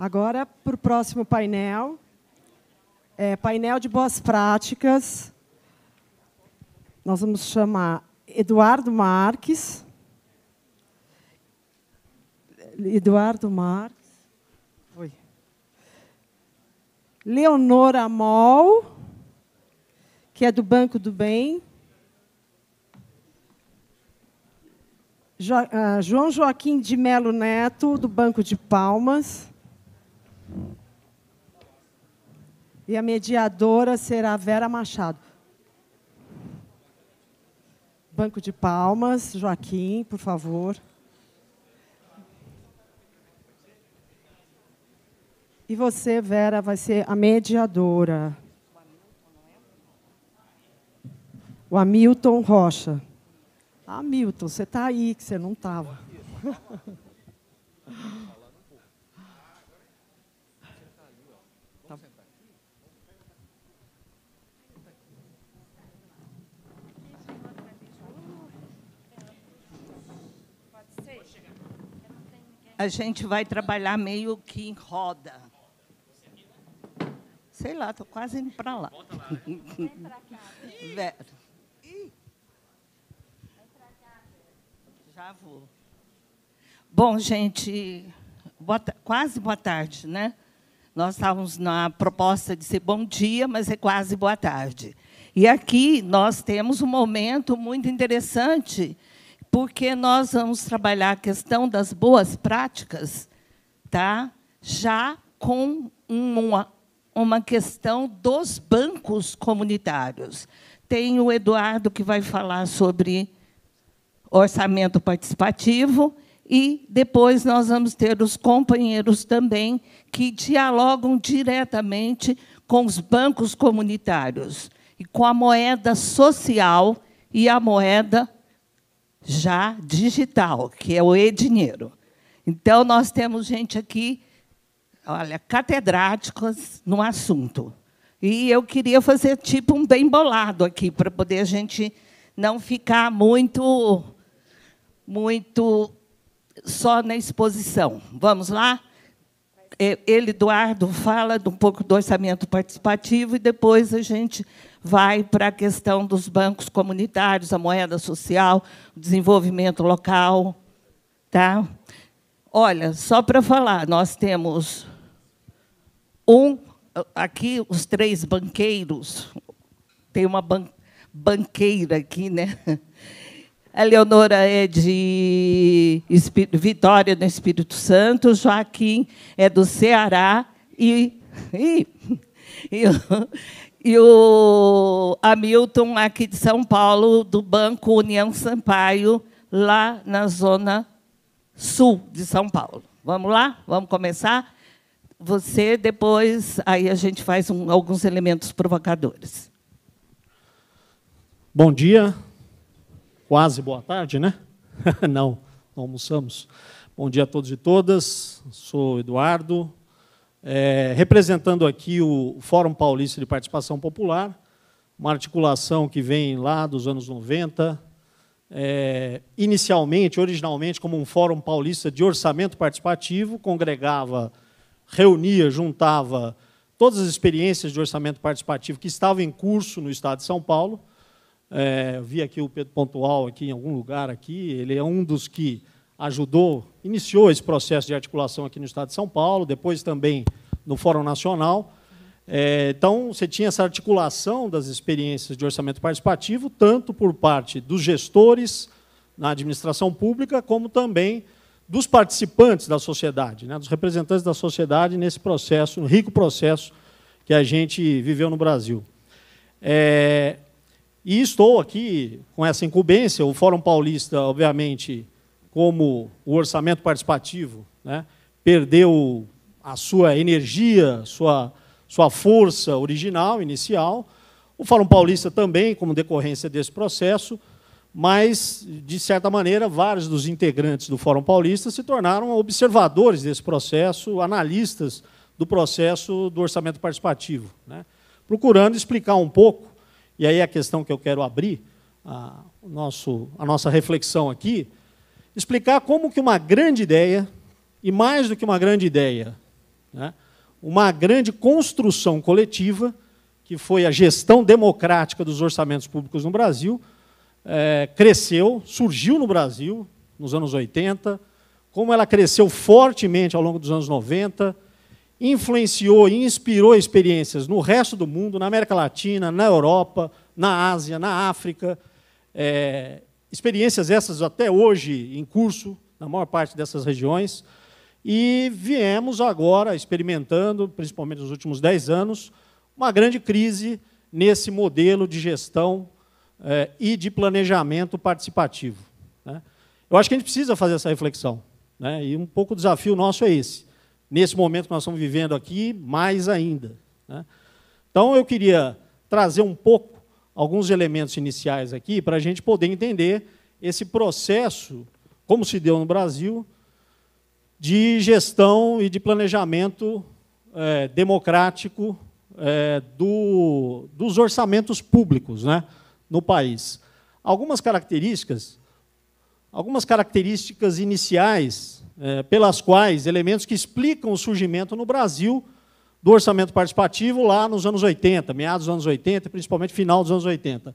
Agora, para o próximo painel, painel de boas práticas. Nós vamos chamar Eduardo Marques. Oi. Leonora Moll, que é do Banco do Bem. João Joaquim de Melo Neto, do Banco de Palmas. E a mediadora será Vera Machado. Banco de Palmas, Joaquim, por favor. E você, Vera, vai ser a mediadora. O Hamilton Rocha. Hamilton, você está aí, que você não estava. A gente vai trabalhar meio que em roda. Sei lá, estou quase indo para lá. Vera. Já vou. Bom, gente, quase boa tarde, né? Nós estávamos na proposta de ser bom dia, mas é quase boa tarde. E aqui nós temos um momento muito interessante, porque nós vamos trabalhar a questão das boas práticas, tá? Já com uma questão dos bancos comunitários. Tem o Eduardo, que vai falar sobre orçamento participativo, e depois nós vamos ter os companheiros também que dialogam diretamente com os bancos comunitários e com a moeda social e a moeda já digital, que é o e-dinheiro. Então, nós temos gente aqui, olha, catedráticos no assunto. E eu queria fazer tipo um bem bolado aqui, para poder a gente não ficar muito só na exposição. Vamos lá? Ele, Eduardo, fala um pouco do orçamento participativo e depois a gente vai para a questão dos bancos comunitários, a moeda social, o desenvolvimento local. Tá? Olha, só para falar, nós temos aqui os três banqueiros, tem uma banqueira aqui, né? A Leonora é de Vitória, no Espírito Santo, Joaquim é do Ceará e o Hamilton, aqui de São Paulo, do Banco União Sampaio, lá na zona sul de São Paulo. Vamos lá? Vamos começar? Você, depois, aí a gente faz alguns elementos provocadores. Bom dia. Quase boa tarde, né? Não almoçamos. Bom dia a todos e todas. Sou Eduardo, representando aqui o Fórum Paulista de Participação Popular, uma articulação que vem lá dos anos 90, originalmente, como um Fórum Paulista de Orçamento Participativo, congregava, reunia, juntava todas as experiências de orçamento participativo que estavam em curso no Estado de São Paulo. Vi aqui o Pedro Pontual aqui em algum lugar aqui. Ele é um dos que iniciou esse processo de articulação aqui no Estado de São Paulo, depois também no Fórum Nacional. Então, você tinha essa articulação das experiências de orçamento participativo, tanto por parte dos gestores na administração pública, como também dos participantes da sociedade, né, dos representantes da sociedade nesse processo, um rico processo que a gente viveu no Brasil. E estou aqui com essa incumbência. O Fórum Paulista, obviamente, como o orçamento participativo, né, perdeu a sua energia, sua força original, inicial. O Fórum Paulista também, como decorrência desse processo, mas, de certa maneira, vários dos integrantes do Fórum Paulista se tornaram observadores desse processo, analistas do processo do orçamento participativo, né, procurando explicar um pouco. E aí a questão que eu quero abrir, a nossa reflexão aqui, explicar como que uma grande ideia, e mais do que uma grande ideia, né? Uma grande construção coletiva, que foi a gestão democrática dos orçamentos públicos no Brasil, cresceu, surgiu no Brasil nos anos 80, como ela cresceu fortemente ao longo dos anos 90, influenciou e inspirou experiências no resto do mundo, na América Latina, na Europa, na Ásia, na África, experiências essas até hoje em curso, na maior parte dessas regiões, e viemos agora experimentando, principalmente nos últimos 10 anos, uma grande crise nesse modelo de gestão e de planejamento participativo, né? Eu acho que a gente precisa fazer essa reflexão, né? E um pouco o desafio nosso é esse, nesse momento que nós estamos vivendo aqui, mais ainda, né? Então, eu queria trazer um pouco alguns elementos iniciais aqui para a gente poder entender esse processo, como se deu no Brasil, de gestão e de planejamento democrático dos orçamentos públicos, né, no país. Algumas características iniciais pelas quais, elementos que explicam o surgimento no Brasil do orçamento participativo lá nos anos 80, meados dos anos 80, principalmente final dos anos 80.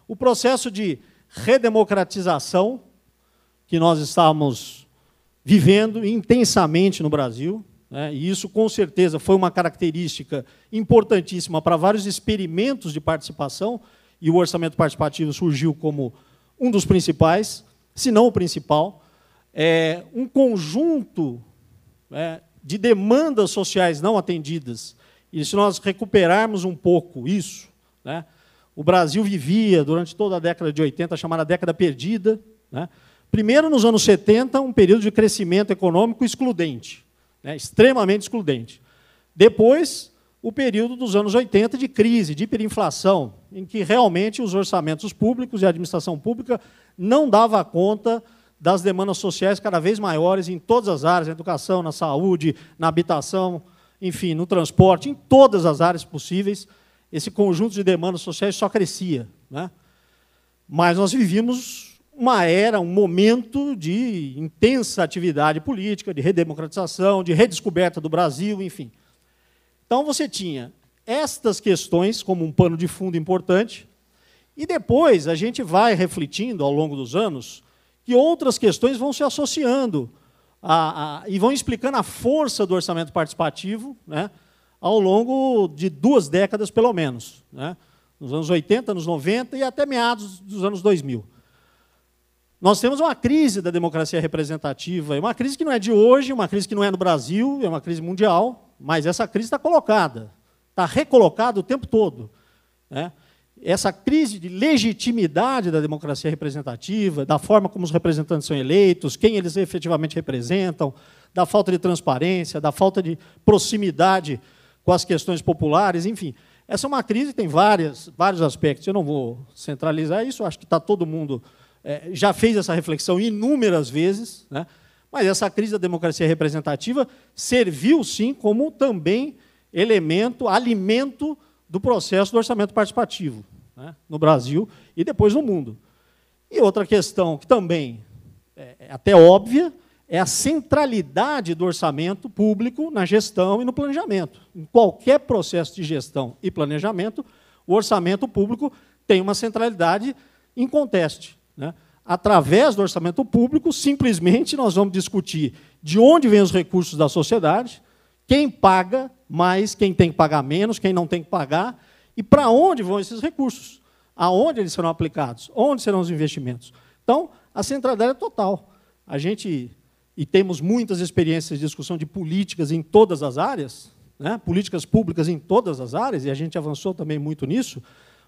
O processo de redemocratização que nós estamos vivendo intensamente no Brasil, né, e isso, com certeza, foi uma característica importantíssima para vários experimentos de participação, e o orçamento participativo surgiu como um dos principais, se não o principal. Um conjunto de demandas sociais não atendidas, e se nós recuperarmos um pouco isso, né, o Brasil vivia, durante toda a década de 80, a chamada década perdida, né, primeiro, nos anos 70, um período de crescimento econômico excludente, né, extremamente excludente. Depois, o período dos anos 80 de crise, de hiperinflação, em que realmente os orçamentos públicos e a administração pública não dava conta das demandas sociais cada vez maiores em todas as áreas, na educação, na saúde, na habitação, enfim, no transporte, em todas as áreas possíveis, esse conjunto de demandas sociais só crescia, né? Mas nós vivíamos uma era, um momento de intensa atividade política, de redemocratização, de redescoberta do Brasil, enfim. Então, você tinha estas questões como um pano de fundo importante, e depois a gente vai refletindo, ao longo dos anos, que outras questões vão se associando e vão explicando a força do orçamento participativo, né, ao longo de 2 décadas, pelo menos, né, nos anos 80, anos 90 e até meados dos anos 2000. Nós temos uma crise da democracia representativa, uma crise que não é de hoje, uma crise que não é no Brasil, é uma crise mundial, mas essa crise está colocada, está recolocada o tempo todo, né? Essa crise de legitimidade da democracia representativa, da forma como os representantes são eleitos, quem eles efetivamente representam, da falta de transparência, da falta de proximidade com as questões populares, enfim. Essa é uma crise que tem vários aspectos. Eu não vou centralizar isso, acho que todo mundo já fez essa reflexão inúmeras vezes, né? Mas essa crise da democracia representativa serviu, sim, como também elemento, alimento do processo do orçamento participativo, né, no Brasil e depois no mundo. E outra questão que também é até óbvia é a centralidade do orçamento público na gestão e no planejamento. Em qualquer processo de gestão e planejamento, o orçamento público tem uma centralidade inconteste, né? Através do orçamento público, simplesmente nós vamos discutir de onde vêm os recursos da sociedade, quem paga mais, quem tem que pagar menos, quem não tem que pagar, e para onde vão esses recursos, aonde eles serão aplicados, onde serão os investimentos. Então, a centralidade é total. A gente, e temos muitas experiências de discussão de políticas em todas as áreas, né, políticas públicas em todas as áreas, e a gente avançou também muito nisso,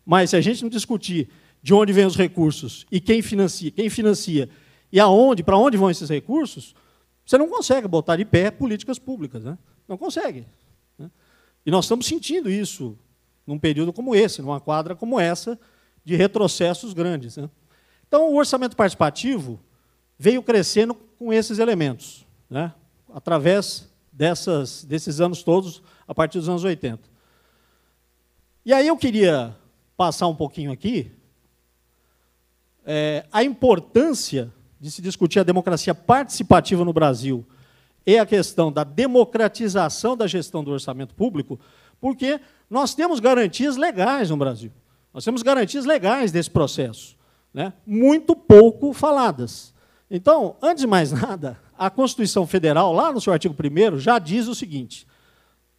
mas se a gente não discutir de onde vêm os recursos e quem financia e para onde vão esses recursos, você não consegue botar de pé políticas públicas, né? Não consegue, né? E nós estamos sentindo isso num período como esse, numa quadra como essa, de retrocessos grandes, né? Então, o orçamento participativo veio crescendo com esses elementos, né, através desses anos todos, a partir dos anos 80. E aí eu queria passar um pouquinho aqui a importância de se discutir a democracia participativa no Brasil, é a questão da democratização da gestão do orçamento público, porque nós temos garantias legais no Brasil. Nós temos garantias legais desse processo, né? Muito pouco faladas. Então, antes de mais nada, a Constituição Federal, lá no seu artigo 1º, já diz o seguinte: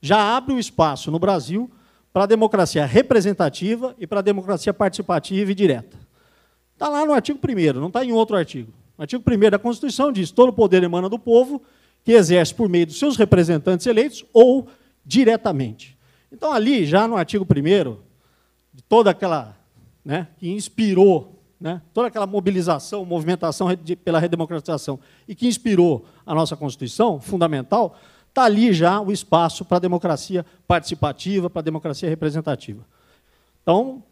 já abre o espaço no Brasil para a democracia representativa e para a democracia participativa e direta. Está lá no artigo 1º, não está em outro artigo. O artigo 1º da Constituição diz: todo o poder emana do povo, que exerce por meio dos seus representantes eleitos ou diretamente. Então, ali, já no artigo 1º, de toda aquela, né, que inspirou, né, toda aquela mobilização, movimentação pela redemocratização e que inspirou a nossa Constituição fundamental, está ali já o espaço para a democracia participativa, para a democracia representativa. Então,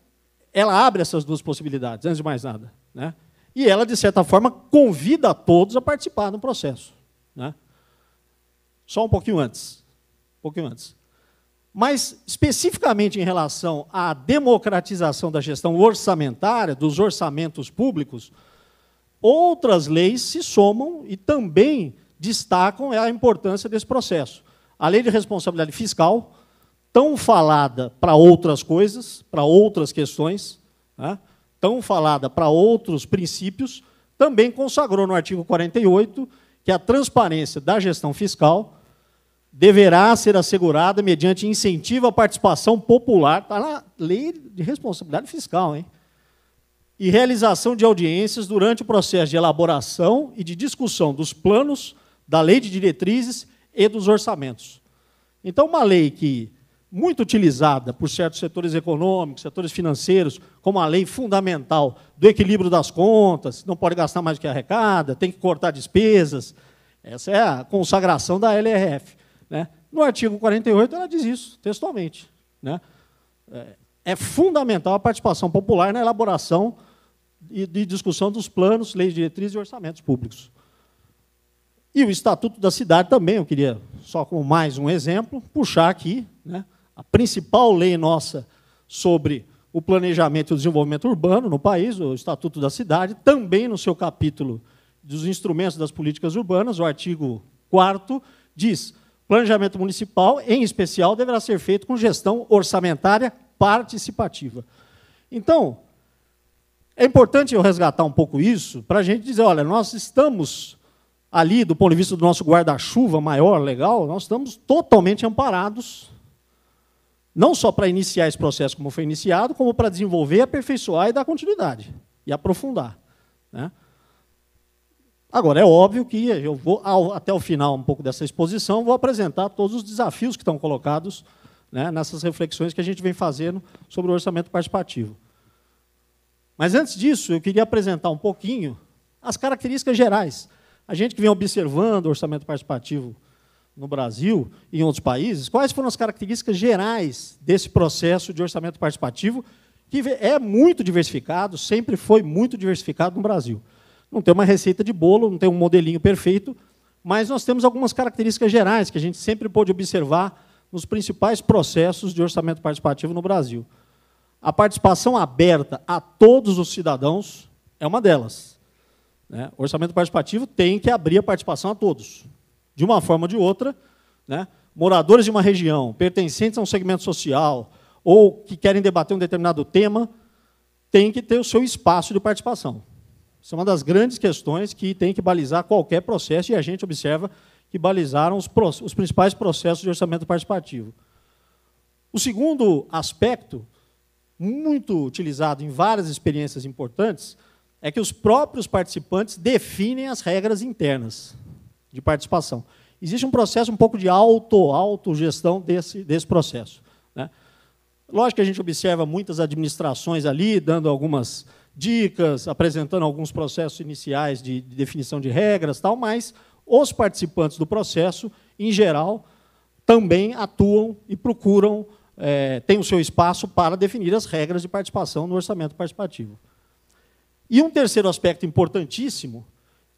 ela abre essas duas possibilidades, antes de mais nada, né? E ela, de certa forma, convida a todos a participar do processo, né? Só um pouquinho antes. Mas, especificamente em relação à democratização da gestão orçamentária, dos orçamentos públicos, outras leis se somam e também destacam a importância desse processo. A Lei de Responsabilidade Fiscal, tão falada para outras coisas, para outras questões, né, tão falada para outros princípios, também consagrou no artigo 48 que a transparência da gestão fiscal deverá ser assegurada mediante incentivo à participação popular, está na Lei de Responsabilidade Fiscal, hein? E realização de audiências durante o processo de elaboração e de discussão dos planos, da lei de diretrizes e dos orçamentos. Então, uma lei que, muito utilizada por certos setores econômicos, setores financeiros, como a lei fundamental do equilíbrio das contas, não pode gastar mais do que arrecada, tem que cortar despesas, essa é a consagração da LRF. Né? No artigo 48, ela diz isso, textualmente. Né? É fundamental a participação popular na elaboração e de discussão dos planos, leis, diretrizes e orçamentos públicos. E o Estatuto da Cidade também, eu queria, só como mais um exemplo, puxar aqui, né, a principal lei nossa sobre o planejamento e o desenvolvimento urbano no país, o Estatuto da Cidade, também no seu capítulo dos instrumentos das políticas urbanas, o artigo 4º, diz: planejamento municipal, em especial, deverá ser feito com gestão orçamentária participativa. Então, é importante eu resgatar um pouco isso para a gente dizer, olha, nós estamos ali, do ponto de vista do nosso guarda-chuva maior, legal, nós estamos totalmente amparados, não só para iniciar esse processo como foi iniciado, como para desenvolver, aperfeiçoar e dar continuidade, e aprofundar. Né? Agora, é óbvio que eu vou, até o final um pouco dessa exposição, vou apresentar todos os desafios que estão colocados, né, nessas reflexões que a gente vem fazendo sobre o orçamento participativo. Mas, antes disso, eu queria apresentar um pouquinho as características gerais. A gente que vem observando o orçamento participativo no Brasil e em outros países, quais foram as características gerais desse processo de orçamento participativo, que é muito diversificado, sempre foi muito diversificado no Brasil. Não tem uma receita de bolo, não tem um modelinho perfeito, mas nós temos algumas características gerais que a gente sempre pôde observar nos principais processos de orçamento participativo no Brasil. A participação aberta a todos os cidadãos é uma delas. Né? O orçamento participativo tem que abrir a participação a todos. De uma forma ou de outra, né? Moradores de uma região, pertencentes a um segmento social, ou que querem debater um determinado tema, têm que ter o seu espaço de participação. Isso é uma das grandes questões que tem que balizar qualquer processo, e a gente observa que balizaram os principais processos de orçamento participativo. O segundo aspecto, muito utilizado em várias experiências importantes, é que os próprios participantes definem as regras internas de participação. Existe um processo um pouco de autogestão desse processo. Né? Lógico que a gente observa muitas administrações ali, dando algumas dicas, apresentando alguns processos iniciais de definição de regras, tal, mas os participantes do processo, em geral, também atuam e procuram, têm o seu espaço para definir as regras de participação no orçamento participativo. E um terceiro aspecto importantíssimo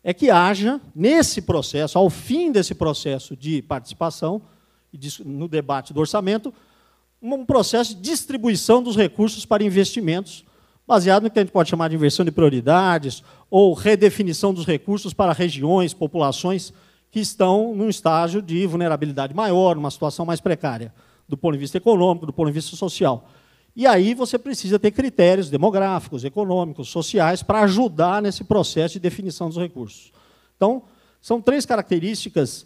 é que haja, nesse processo, ao fim desse processo de participação, no debate do orçamento, um processo de distribuição dos recursos para investimentos, baseado no que a gente pode chamar de inversão de prioridades, ou redefinição dos recursos para regiões, populações que estão num estágio de vulnerabilidade maior, numa situação mais precária, do ponto de vista econômico, do ponto de vista social. E aí você precisa ter critérios demográficos, econômicos, sociais, para ajudar nesse processo de definição dos recursos. Então, são 3 características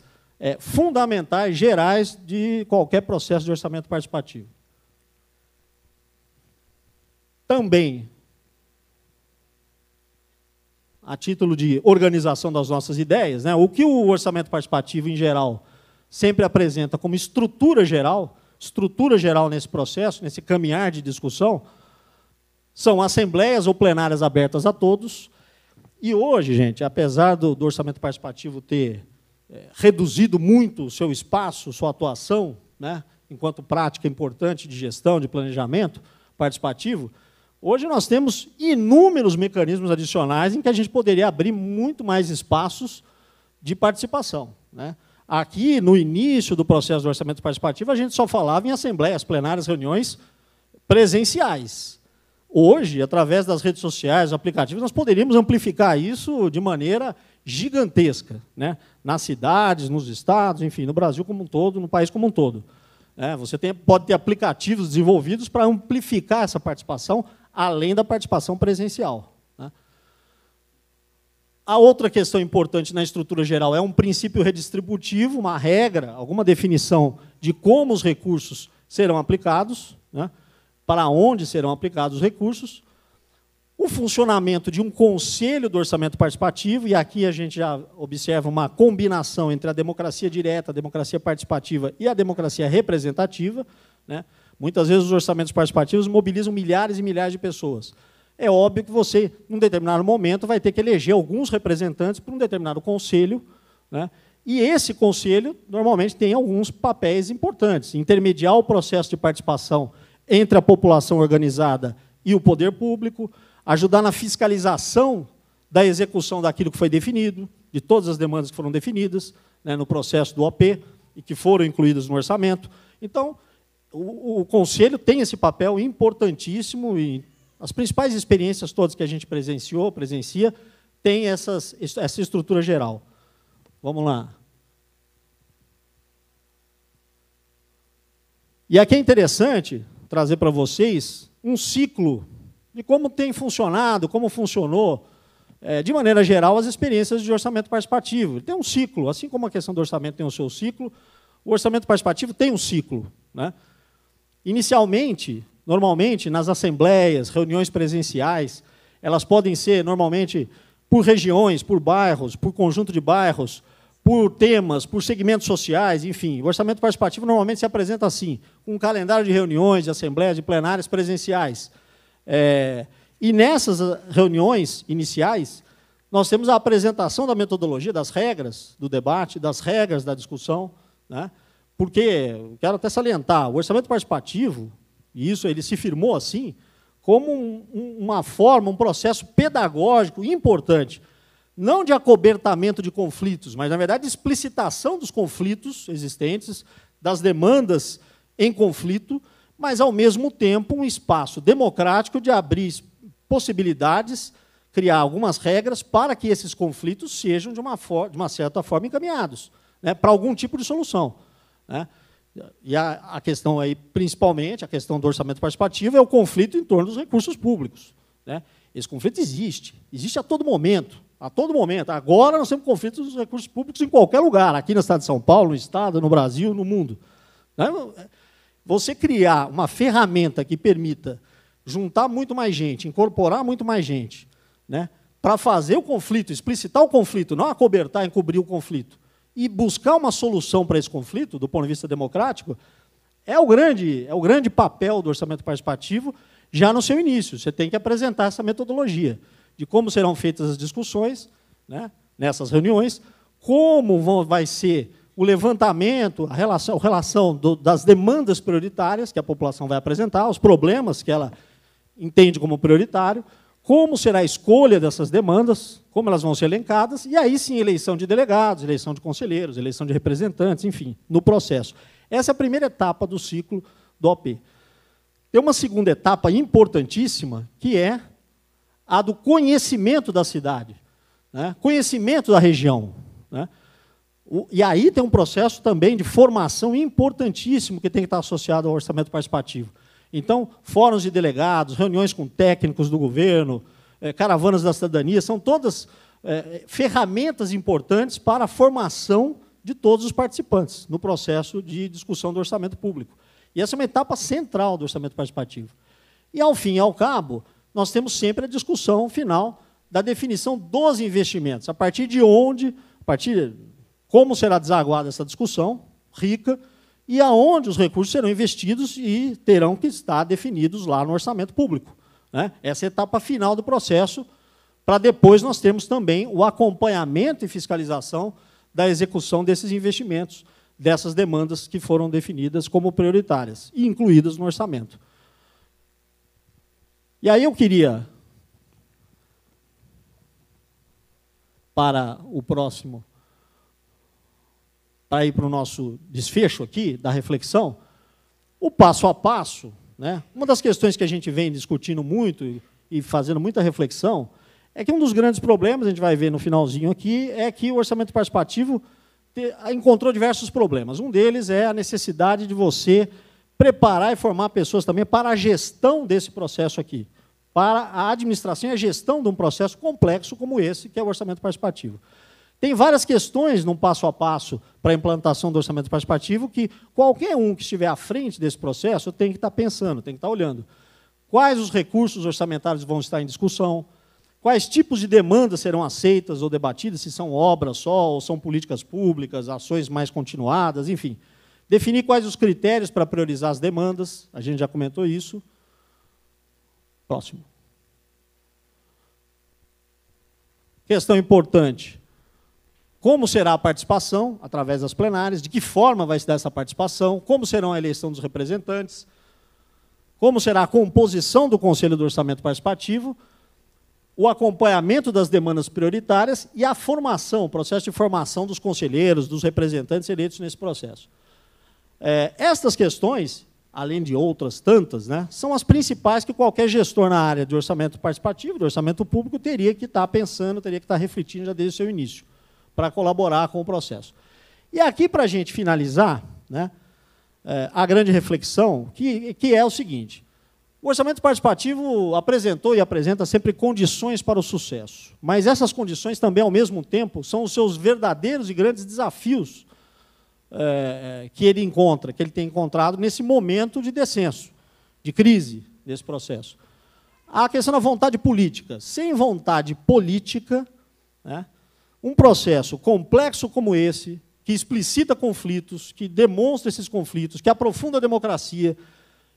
fundamentais, gerais, de qualquer processo de orçamento participativo. Também, a título de organização das nossas ideias, né, o que o orçamento participativo, em geral, sempre apresenta como estrutura geral nesse processo, nesse caminhar de discussão, são assembleias ou plenárias abertas a todos. E hoje, gente, apesar do orçamento participativo ter reduzido muito o seu espaço, sua atuação, né, enquanto prática importante de gestão, de planejamento participativo, hoje nós temos inúmeros mecanismos adicionais em que a gente poderia abrir muito mais espaços de participação, né? Aqui, no início do processo do orçamento participativo, a gente só falava em assembleias plenárias, reuniões presenciais. Hoje, através das redes sociais, aplicativos, nós poderíamos amplificar isso de maneira gigantesca, né? Nas cidades, nos estados, enfim, no Brasil como um todo, no país como um todo. Você pode ter aplicativos desenvolvidos para amplificar essa participação, além da participação presencial, né? A outra questão importante na estrutura geral é um princípio redistributivo, uma regra, alguma definição de como os recursos serão aplicados, né, para onde serão aplicados os recursos, o funcionamento de um conselho do orçamento participativo, e aqui a gente já observa uma combinação entre a democracia direta, a democracia participativa e a democracia representativa, né? Muitas vezes os orçamentos participativos mobilizam milhares e milhares de pessoas. É óbvio que você, num determinado momento, vai ter que eleger alguns representantes para um determinado conselho, né? E esse conselho, normalmente, tem alguns papéis importantes. Intermediar o processo de participação entre a população organizada e o poder público, ajudar na fiscalização da execução daquilo que foi definido, de todas as demandas que foram definidas, né, no processo do OP e que foram incluídas no orçamento. Então, o conselho tem esse papel importantíssimo e as principais experiências todas que a gente presencia, têm essa estrutura geral. Vamos lá. E aqui é interessante trazer para vocês um ciclo de como tem funcionado, como funcionou, de maneira geral, as experiências de orçamento participativo. Ele tem um ciclo, assim como a questão do orçamento tem o seu ciclo, o orçamento participativo tem um ciclo, né? Inicialmente, normalmente, nas assembleias, reuniões presenciais, elas podem ser, normalmente, por regiões, por bairros, por conjunto de bairros, por temas, por segmentos sociais, enfim. O orçamento participativo normalmente se apresenta assim, com um calendário de reuniões, de assembleias, de plenárias presenciais. E nessas reuniões iniciais, nós temos a apresentação da metodologia, das regras do debate, das regras da discussão, né? Porque, quero até salientar, o orçamento participativo, e isso ele se firmou assim, como uma forma, um processo pedagógico importante, não de acobertamento de conflitos, mas, na verdade, de explicitação dos conflitos existentes, das demandas em conflito, mas, ao mesmo tempo, um espaço democrático de abrir possibilidades, criar algumas regras para que esses conflitos sejam, de uma certa forma, encaminhados, né, para algum tipo de solução, né? E a questão aí, principalmente, a questão do orçamento participativo, é o conflito em torno dos recursos públicos, né? Esse conflito existe a todo momento, a todo momento. Agora nós temos conflitos dos recursos públicos em qualquer lugar, aqui no estado de São Paulo, no estado, no Brasil, no mundo, né? Você criar uma ferramenta que permita juntar muito mais gente, incorporar muito mais gente, né, para fazer o conflito, explicitar o conflito, não acobertar, encobrir o conflito, e buscar uma solução para esse conflito, do ponto de vista democrático, é o grande papel do orçamento participativo já no seu início. Você tem que apresentar essa metodologia de como serão feitas as discussões, né, nessas reuniões, como vai ser o levantamento, a relação das demandas prioritárias que a população vai apresentar, os problemas que ela entende como prioritário, como será a escolha dessas demandas, como elas vão ser elencadas, e aí sim eleição de delegados, eleição de conselheiros, eleição de representantes, enfim, no processo. Essa é a primeira etapa do ciclo do OP. Tem uma segunda etapa importantíssima, que é a do conhecimento da cidade, né? Conhecimento da região, né? E aí tem um processo também de formação importantíssimo que tem que estar associado ao orçamento participativo. Então, fóruns de delegados, reuniões com técnicos do governo, caravanas da cidadania, são todas ferramentas importantes para a formação de todos os participantes no processo de discussão do orçamento público. E essa é uma etapa central do orçamento participativo. E, ao fim e ao cabo, nós temos sempre a discussão final da definição dos investimentos, a partir de onde, como será desaguada essa discussão rica, e aonde os recursos serão investidos e terão que estar definidos lá no orçamento público, né? Essa é a etapa final do processo, para depois nós termos também o acompanhamento e fiscalização da execução desses investimentos, dessas demandas que foram definidas como prioritárias e incluídas no orçamento. E aí eu queria, para o próximo, para ir para o nosso desfecho aqui, da reflexão, o passo a passo, né? Uma das questões que a gente vem discutindo muito e fazendo muita reflexão é que um dos grandes problemas, a gente vai ver no finalzinho aqui, é que o orçamento participativo encontrou diversos problemas. Um deles é a necessidade de você preparar e formar pessoas também para a gestão desse processo aqui, para a administração e a gestão de um processo complexo como esse, que é o orçamento participativo. Tem várias questões no passo a passo para a implantação do orçamento participativo que qualquer um que estiver à frente desse processo tem que estar pensando, tem que estar olhando. Quais os recursos orçamentários vão estar em discussão? Quais tipos de demandas serão aceitas ou debatidas, se são obras só, ou são políticas públicas, ações mais continuadas, enfim. Definir quais os critérios para priorizar as demandas, a gente já comentou isso. Próximo. Questão importante. Como será a participação, através das plenárias, de que forma vai se dar essa participação, como será a eleição dos representantes, como será a composição do Conselho do Orçamento Participativo, o acompanhamento das demandas prioritárias e a formação, o processo de formação dos conselheiros, dos representantes eleitos nesse processo. Estas questões, além de outras tantas, né, são as principais que qualquer gestor na área de orçamento participativo, de orçamento público, teria que estar pensando, teria que estar refletindo já desde o seu início, para colaborar com o processo. E aqui, para a gente finalizar, né, a grande reflexão, que é o seguinte: o orçamento participativo apresentou e apresenta sempre condições para o sucesso, mas essas condições também, ao mesmo tempo, são os seus verdadeiros e grandes desafios que ele encontra, que ele tem encontrado nesse momento de descenso, de crise desse processo. A questão da vontade política. Sem vontade política, né, um processo complexo como esse, que explicita conflitos, que demonstra esses conflitos, que aprofunda a democracia,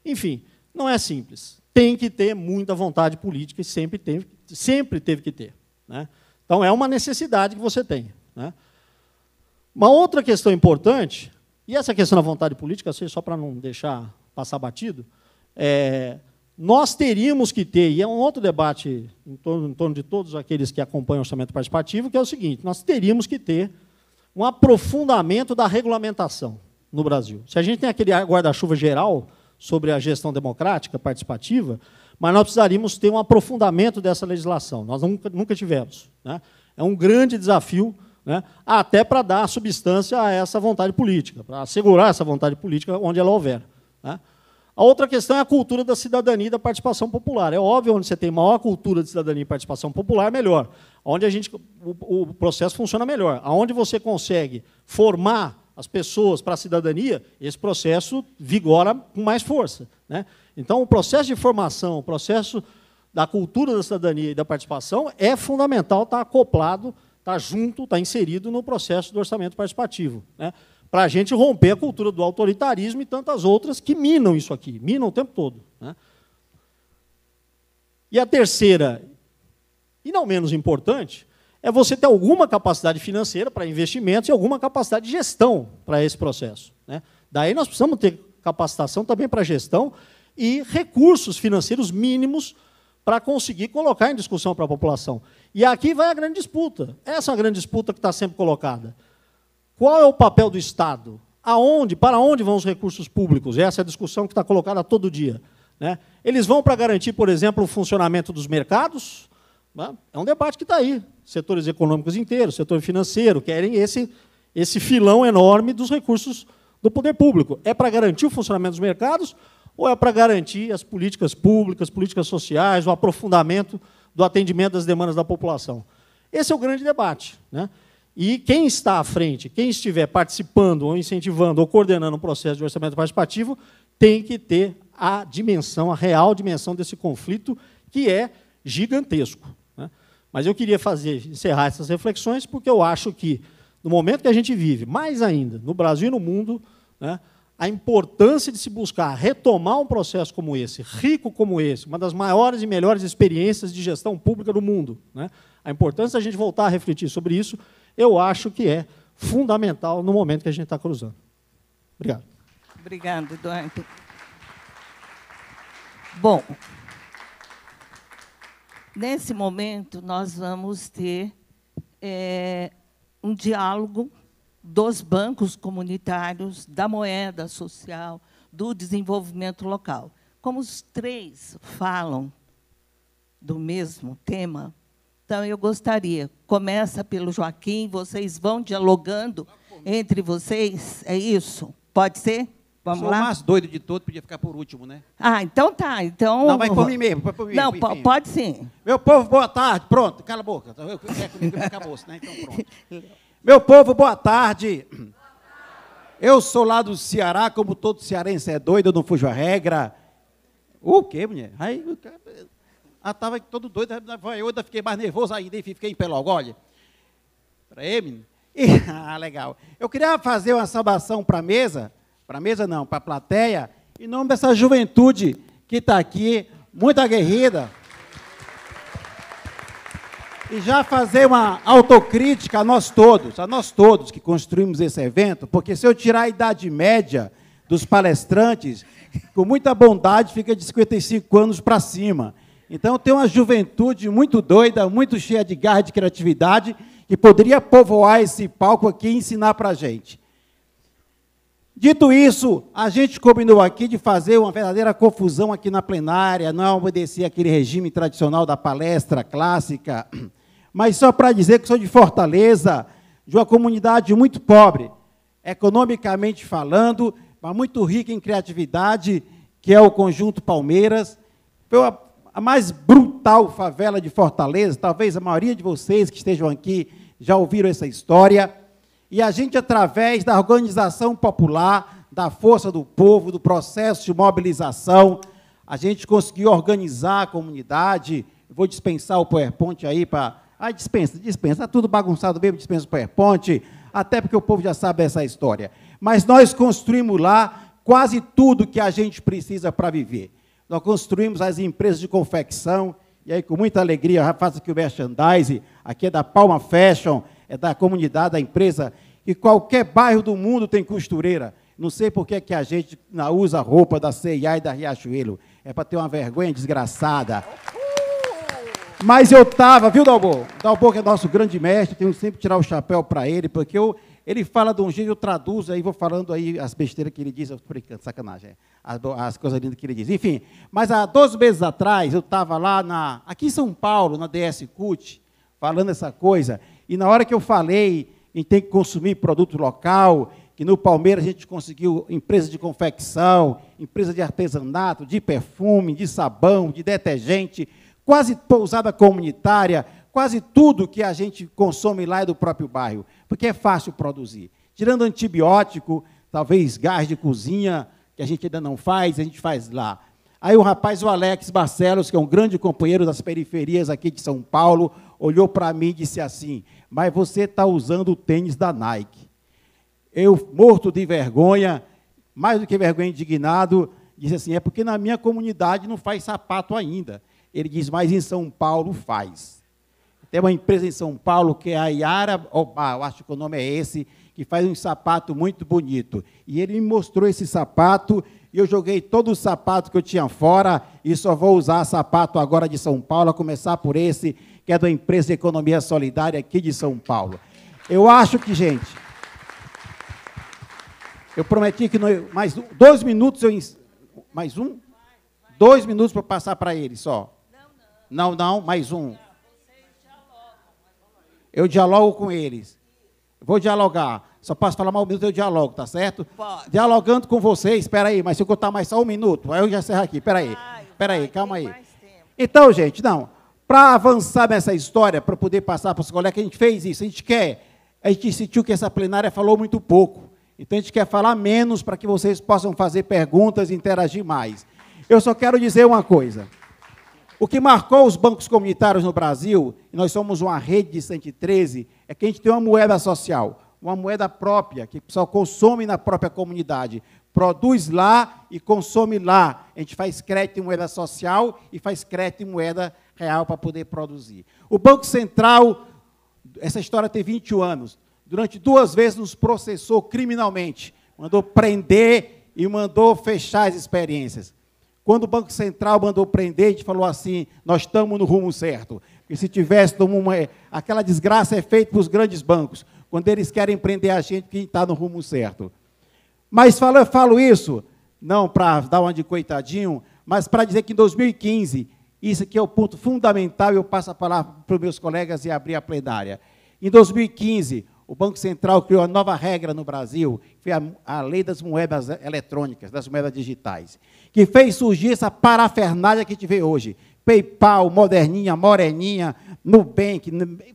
enfim, não é simples. Tem que ter muita vontade política e sempre teve que ter, né? Então, é uma necessidade que você tem, né? Uma outra questão importante, e essa questão da vontade política, só para não deixar passar batido, nós teríamos que ter, e é um outro debate em torno de todos aqueles que acompanham o orçamento participativo, que é o seguinte: nós teríamos que ter um aprofundamento da regulamentação no Brasil. Se a gente tem aquele guarda-chuva geral sobre a gestão democrática, participativa, mas nós precisaríamos ter um aprofundamento dessa legislação. Nós nunca tivemos, né? É um grande desafio, né, até para dar substância a essa vontade política, para assegurar essa vontade política onde ela houver, né? A outra questão é a cultura da cidadania e da participação popular. É óbvio, onde você tem maior cultura de cidadania e participação popular, melhor. Onde o processo funciona melhor. Onde você consegue formar as pessoas para a cidadania, esse processo vigora com mais força, né? Então, o processo de formação, o processo da cultura da cidadania e da participação é fundamental estar acoplado, estar junto, estar inserido no processo do orçamento participativo, né, para a gente romper a cultura do autoritarismo e tantas outras que minam isso aqui, minam o tempo todo, né? E a terceira, e não menos importante, é você ter alguma capacidade financeira para investimentos e alguma capacidade de gestão para esse processo, né? Daí nós precisamos ter capacitação também para gestão e recursos financeiros mínimos para conseguir colocar em discussão para a população. E aqui vai a grande disputa. Essa é a grande disputa que está sempre colocada. Qual é o papel do Estado? Para onde vão os recursos públicos? Essa é a discussão que está colocada todo dia, né? Eles vão para garantir, por exemplo, o funcionamento dos mercados, né? É um debate que está aí. Setores econômicos inteiros, setor financeiro, querem esse filão enorme dos recursos do poder público. É para garantir o funcionamento dos mercados ou é para garantir as políticas públicas, políticas sociais, o aprofundamento do atendimento das demandas da população? Esse é o grande debate, né? E quem está à frente, quem estiver participando, ou incentivando, ou coordenando um processo de orçamento participativo, tem que ter a dimensão, a real dimensão desse conflito, que é gigantesco, né? Mas eu queria encerrar essas reflexões, porque eu acho que, no momento que a gente vive, mais ainda, no Brasil e no mundo, né, a importância de se buscar retomar um processo como esse, rico como esse, uma das maiores e melhores experiências de gestão pública do mundo, né, a importância da gente voltar a refletir sobre isso, eu acho que é fundamental no momento que a gente está cruzando. Obrigado. Obrigada, Eduardo. Bom, nesse momento, nós vamos ter um diálogo dos bancos comunitários, da moeda social, do desenvolvimento local. Como os três falam do mesmo tema, então eu gostaria, começa pelo Joaquim, vocês vão dialogando entre vocês, é isso? Pode ser? Vamos lá? Sou o mais doido de todos, podia ficar por último, né? Ah, então tá. Então... Não, vai por mim mesmo. Vai por mim, não, enfim. pode sim. Meu povo, boa tarde. Pronto, cala a boca. É comigo que acabou-se, né? Então, pronto. Meu povo, boa tarde. Eu sou lá do Ceará, como todo cearense é doido, eu não fujo a regra. O quê, mulher? Aí, estava todo doido, eu ainda fiquei mais nervoso ainda, e fiquei em pé logo, olha. Para ele, menino. Legal. Eu queria fazer uma saudação para a mesa não, para a plateia, em nome dessa juventude que está aqui, muito aguerrida. E já fazer uma autocrítica a nós todos que construímos esse evento, porque se eu tirar a idade média dos palestrantes, com muita bondade fica de 55 anos para cima. Então tem uma juventude muito doida, muito cheia de garra e de criatividade, que poderia povoar esse palco aqui e ensinar para a gente. Dito isso, a gente combinou aqui de fazer uma verdadeira confusão aqui na plenária, não obedecer aquele regime tradicional da palestra clássica, mas só para dizer que sou de Fortaleza, de uma comunidade muito pobre, economicamente falando, mas muito rica em criatividade, que é o Conjunto Palmeiras. Foi a mais brutal favela de Fortaleza, talvez a maioria de vocês que estejam aqui já ouviram essa história. E a gente, através da organização popular, da força do povo, do processo de mobilização, a gente conseguiu organizar a comunidade. Eu vou dispensar o PowerPoint aí para... dispensa, está tudo bagunçado mesmo, dispensa o PowerPoint, até porque o povo já sabe essa história. Mas nós construímos lá quase tudo que a gente precisa para viver. Nós construímos as empresas de confecção, e aí com muita alegria, já faço aqui o merchandise, aqui é da Palma Fashion, é da comunidade, da empresa, e qualquer bairro do mundo tem costureira. Não sei por que a gente não usa roupa da C&A e da Riachuelo. É para ter uma vergonha desgraçada. Mas eu estava, viu, Dalbo? Dalbo, que é nosso grande mestre, tenho sempre que tirar o chapéu para ele, porque ele fala de um jeito, eu traduzo, aí vou falando aí as besteiras que ele diz, eu estou brincando, sacanagem, as coisas lindas que ele diz. Enfim, mas há 12 meses atrás, eu estava lá aqui em São Paulo, na DS CUT, falando essa coisa, e na hora que eu falei em ter que consumir produto local, que no Palmeiras a gente conseguiu empresa de confecção, empresa de artesanato, de perfume, de sabão, de detergente, quase pousada comunitária, quase tudo que a gente consome lá é do próprio bairro, porque é fácil produzir. Tirando antibiótico, talvez gás de cozinha, que a gente ainda não faz, a gente faz lá. Aí o rapaz, o Alex Barcelos, que é um grande companheiro das periferias aqui de São Paulo, olhou para mim e disse assim, mas você está usando o tênis da Nike. Eu, morto de vergonha, mais do que vergonha, indignado, disse assim, é porque na minha comunidade não faz sapato ainda. Ele diz, mas em São Paulo faz. Tem uma empresa em São Paulo que é a Yara Obá, eu acho que o nome é esse, que faz um sapato muito bonito. E ele me mostrou esse sapato, e eu joguei todo o sapato que eu tinha fora, e só vou usar sapato agora de São Paulo, a começar por esse, que é da empresa de economia solidária aqui de São Paulo. Eu acho que, gente, eu prometi que mais 2 minutos, mais um? 2 minutos para passar para ele só. Não, mais um. Eu dialogo com eles. Vou dialogar. Só posso falar mais um minuto, eu dialogo, tá certo? Pode. Dialogando com vocês, espera aí, mas se eu contar mais só um minuto, aí eu já encerro aqui, espera aí. Espera aí, calma aí. Então, gente, não, para avançar nessa história, para poder passar para os colegas, que a gente fez isso, a gente sentiu que essa plenária falou muito pouco. Então, a gente quer falar menos para que vocês possam fazer perguntas e interagir mais. Eu só quero dizer uma coisa. O que marcou os bancos comunitários no Brasil, e nós somos uma rede de 113, é que a gente tem uma moeda social, uma moeda própria, que só consome na própria comunidade. Produz lá e consome lá. A gente faz crédito em moeda social e faz crédito em moeda real para poder produzir. O Banco Central, essa história tem 21 anos, durante 2 vezes nos processou criminalmente, mandou prender e mandou fechar as experiências. Quando o Banco Central mandou prender, a gente falou assim, nós estamos no rumo certo. Porque se tivesse aquela desgraça é feita para os grandes bancos, quando eles querem prender a gente, que a gente está no rumo certo. Mas eu falo isso, não para dar uma de coitadinho, mas para dizer que em 2015, isso aqui é o ponto fundamental, eu passo a palavra para os meus colegas e abrir a plenária. Em 2015, o Banco Central criou uma nova regra no Brasil, que foi a lei das moedas eletrônicas, das moedas digitais, que fez surgir essa parafernália que a gente vê hoje. PayPal, Moderninha, Moreninha, Nubank,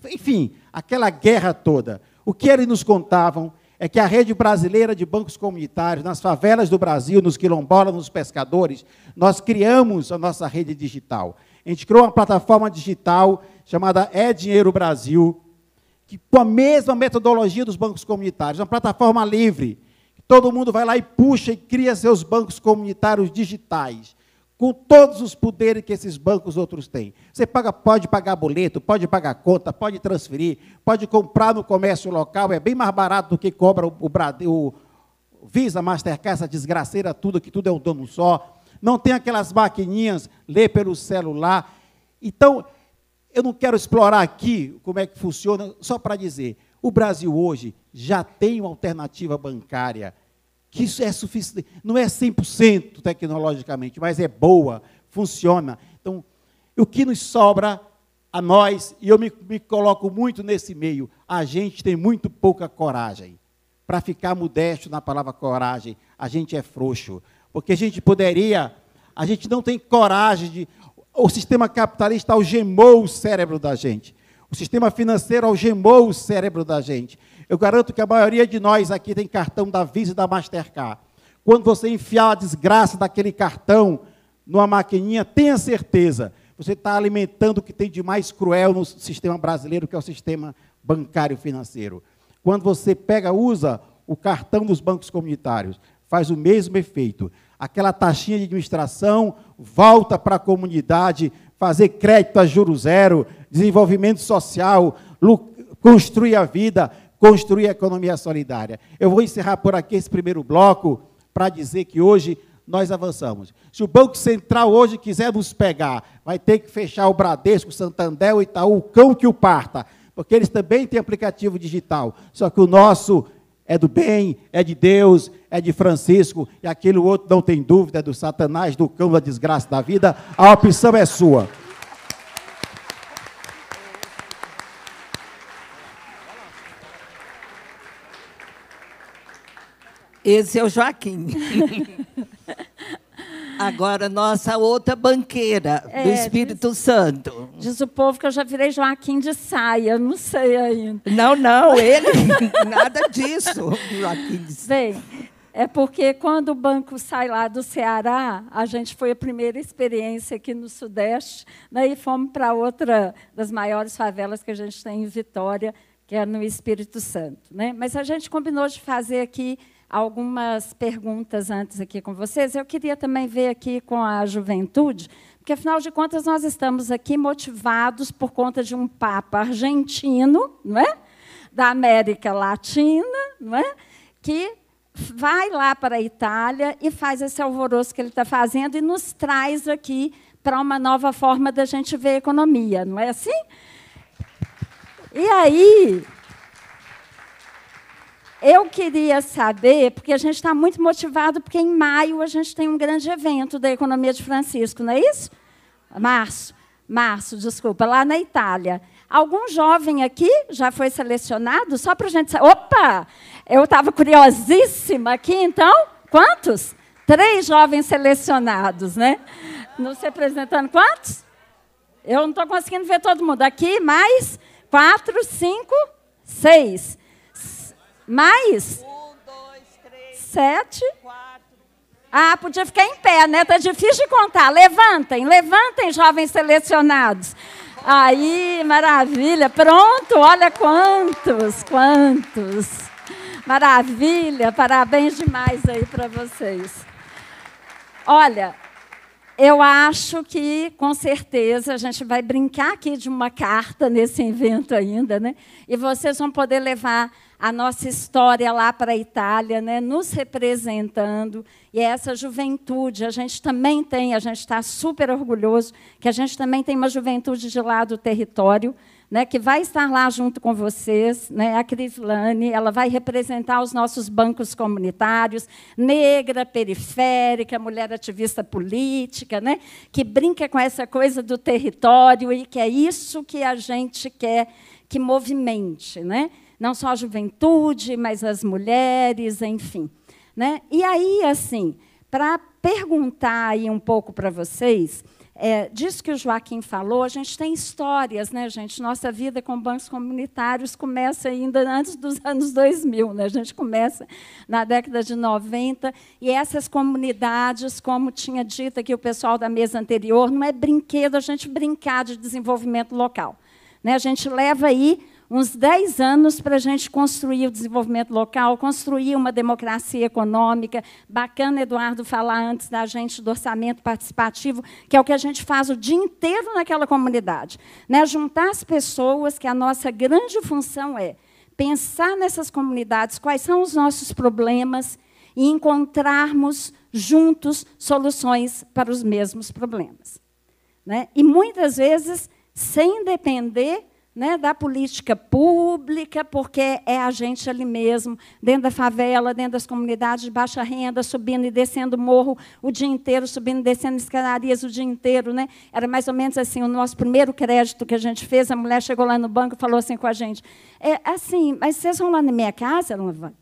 enfim, aquela guerra toda. O que eles nos contavam é que a rede brasileira de bancos comunitários, nas favelas do Brasil, nos quilombolas, nos pescadores, nós criamos a nossa rede digital. A gente criou uma plataforma digital chamada É Dinheiro Brasil, que, com a mesma metodologia dos bancos comunitários, uma plataforma livre, que todo mundo vai lá e puxa e cria seus bancos comunitários digitais, com todos os poderes que esses bancos outros têm. Você pode pagar boleto, pode pagar conta, pode transferir, pode comprar no comércio local, é bem mais barato do que cobra o Visa, Mastercard, essa desgraceira, tudo, que tudo é um dono só. Não tem aquelas maquininhas, lê pelo celular. Então, eu não quero explorar aqui como é que funciona, só para dizer, o Brasil hoje já tem uma alternativa bancária, que isso é suficiente, não é 100% tecnologicamente, mas é boa, funciona. Então, o que nos sobra a nós, e eu me coloco muito nesse meio, a gente tem muito pouca coragem. Para ficar modesto na palavra coragem, a gente é frouxo, porque a gente não tem coragem o sistema capitalista algemou o cérebro da gente. O sistema financeiro algemou o cérebro da gente. Eu garanto que a maioria de nós aqui tem cartão da Visa e da Mastercard. Quando você enfiar a desgraça daquele cartão numa maquininha, tenha certeza, você está alimentando o que tem de mais cruel no sistema brasileiro, que é o sistema bancário financeiro. Quando você usa o cartão dos bancos comunitários, faz o mesmo efeito. Aquela taxinha de administração volta para a comunidade, fazer crédito a juros zero, desenvolvimento social, construir a vida, construir a economia solidária. Eu vou encerrar por aqui esse primeiro bloco para dizer que hoje nós avançamos. Se o Banco Central hoje quiser nos pegar, vai ter que fechar o Bradesco, o Santander, o Itaú, o cão que o parta, porque eles também têm aplicativo digital, só que o nosso é do bem, é de Deus, é de Francisco, e aquele outro, não tem dúvida, é do Satanás, do cão da desgraça da vida, a opção é sua. Esse é o Joaquim. Agora, nossa outra banqueira do Espírito Santo. Diz o povo que eu já virei Joaquim de saia, não sei ainda. Não, ele, nada disso. Joaquim de saia. Bem, é porque quando o banco sai lá do Ceará, a gente foi a primeira experiência aqui no Sudeste, né, e fomos para outra das maiores favelas que a gente tem em Vitória, que é no Espírito Santo, né? Mas a gente combinou de fazer aqui algumas perguntas antes aqui com vocês. Eu queria também ver aqui com a juventude, porque, afinal de contas, nós estamos aqui motivados por conta de um Papa argentino, não é? Da América Latina, não é? Que vai lá para a Itália e faz esse alvoroço que ele está fazendo e nos traz aqui para uma nova forma da gente ver a economia, não é assim? E aí, eu queria saber, porque a gente está muito motivado, porque em maio a gente tem um grande evento da economia de Francisco, não é isso? Março, desculpa, lá na Itália. Algum jovem aqui já foi selecionado? Só para a gente saber. Opa! Eu estava curiosíssima aqui, então. Quantos? 3 jovens selecionados, né? Nos representando quantos? Eu não estou conseguindo ver todo mundo. Aqui, mais 4, 5, 6. Mais? 1, 2, 3, 7. 4. Ah, podia ficar em pé, né? Está difícil de contar. Levantem, levantem, jovens selecionados. Aí, maravilha. Pronto, olha quantos, quantos. Maravilha, parabéns demais aí para vocês. Olha, eu acho que, com certeza, a gente vai brincar aqui de uma carta nesse evento ainda, né? E vocês vão poder levar a nossa história lá para a Itália, né? Nos representando. E essa juventude, a gente também tem, a gente está super orgulhoso, que a gente também tem uma juventude de lá do território, né, que vai estar lá junto com vocês, né, a Crislane, ela vai representar os nossos bancos comunitários, negra, periférica, mulher ativista política, né, que brinca com essa coisa do território e que é isso que a gente quer que movimente, né, não só a juventude, mas as mulheres, enfim. Né? E aí, assim, para perguntar aí um pouco para vocês, disso que o Joaquim falou, a gente tem histórias, né, gente? Nossa vida com bancos comunitários começa ainda antes dos anos 2000, né? A gente começa na década de 90, e essas comunidades, como tinha dito aqui o pessoal da mesa anterior, não é brinquedo a gente brincar de desenvolvimento local. Né? A gente leva aí uns 10 anos para a gente construir o desenvolvimento local, construir uma democracia econômica. Bacana, Eduardo, falar antes da gente do orçamento participativo, que é o que a gente faz o dia inteiro naquela comunidade. Né? Juntar as pessoas, que a nossa grande função é pensar nessas comunidades, quais são os nossos problemas, e encontrarmos juntos soluções para os mesmos problemas. Né? E, muitas vezes, sem depender, né, da política pública, porque é a gente ali mesmo, dentro da favela, dentro das comunidades de baixa renda, subindo e descendo morro o dia inteiro, subindo e descendo escadarias o dia inteiro. Né? Era mais ou menos assim, o nosso primeiro crédito que a gente fez, a mulher chegou lá no banco e falou assim com a gente, assim, mas vocês vão lá na minha casa? Ela não vai.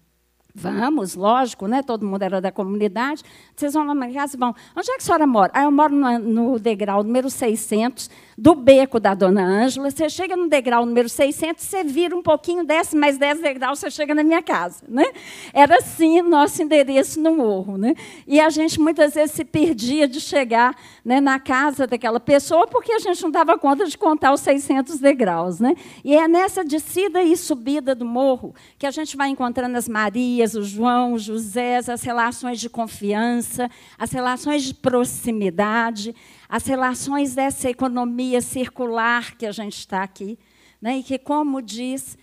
Vamos, lógico, né? Todo mundo era da comunidade. Vocês vão lá na minha casa e vão. Onde é que a senhora mora? Eu moro no degrau número 600 do beco da Dona Ângela. Você chega no degrau número 600, você vira um pouquinho, desce mais 10 degraus, você chega na minha casa. Né? Era assim nosso endereço no morro. Né? E a gente, muitas vezes, se perdia de chegar, né, na casa daquela pessoa, porque a gente não dava conta de contar os 600 degraus. Né? E é nessa descida e subida do morro que a gente vai encontrando as Marias, o João, o José, as relações de confiança, as relações de proximidade, as relações dessa economia circular que a gente está aqui, né? E que, como diz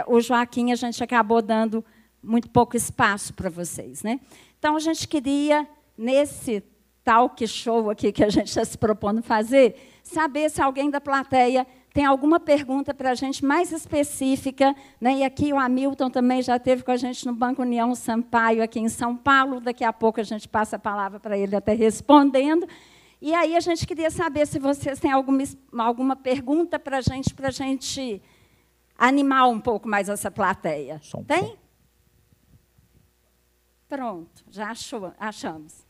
o Joaquim, a gente acabou dando muito pouco espaço para vocês. Né? Então, a gente queria, nesse talk show aqui que a gente está se propondo fazer, saber se alguém da plateia tem alguma pergunta para a gente mais específica, né? E aqui o Hamilton também já esteve com a gente no Banco União Sampaio, aqui em São Paulo. Daqui a pouco a gente passa a palavra para ele até respondendo. E aí a gente queria saber se vocês têm alguma pergunta para a gente animar um pouco mais essa plateia. Tem? Pronto, já achamos.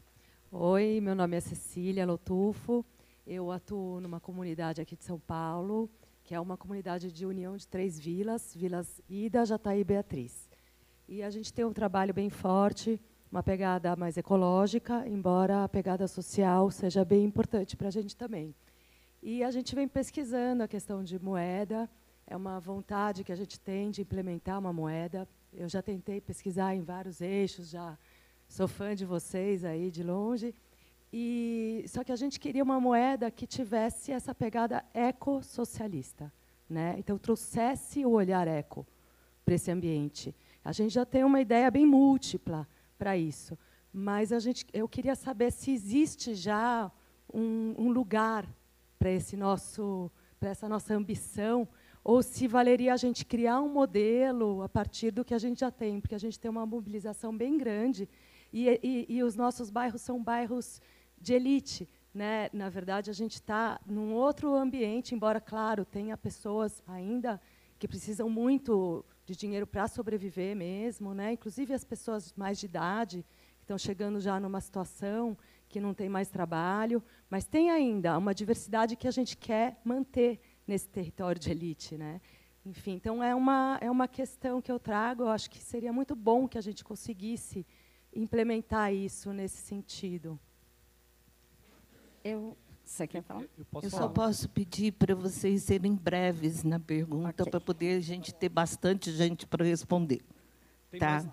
Oi, meu nome é Cecília Lotufo. Eu atuo numa comunidade aqui de São Paulo, que é uma comunidade de união de 3 vilas, Vilas Ida, Jataí e Beatriz. E a gente tem um trabalho bem forte, uma pegada mais ecológica, embora a pegada social seja bem importante para a gente também. E a gente vem pesquisando a questão de moeda, é uma vontade que a gente tem de implementar uma moeda. Eu já tentei pesquisar em vários eixos, já sou fã de vocês aí de longe. Só que a gente queria uma moeda que tivesse essa pegada ecossocialista, né? Então, trouxesse o olhar eco para esse ambiente. A gente já tem uma ideia bem múltipla para isso, mas eu queria saber se existe já um lugar para essa nossa ambição, ou se valeria a gente criar um modelo a partir do que a gente já tem, porque a gente tem uma mobilização bem grande, e os nossos bairros são bairros de elite, né, na verdade, a gente está num outro ambiente, embora, claro, tenha pessoas ainda que precisam muito de dinheiro para sobreviver mesmo, né, inclusive as pessoas mais de idade, que estão chegando já numa situação que não tem mais trabalho, mas tem ainda uma diversidade que a gente quer manter nesse território de elite, né? Enfim, então é uma questão que eu trago. Eu acho que seria muito bom que a gente conseguisse implementar isso nesse sentido. Você quer falar? Eu só posso pedir para vocês serem breves na pergunta, para poder a gente ter bastante gente para responder.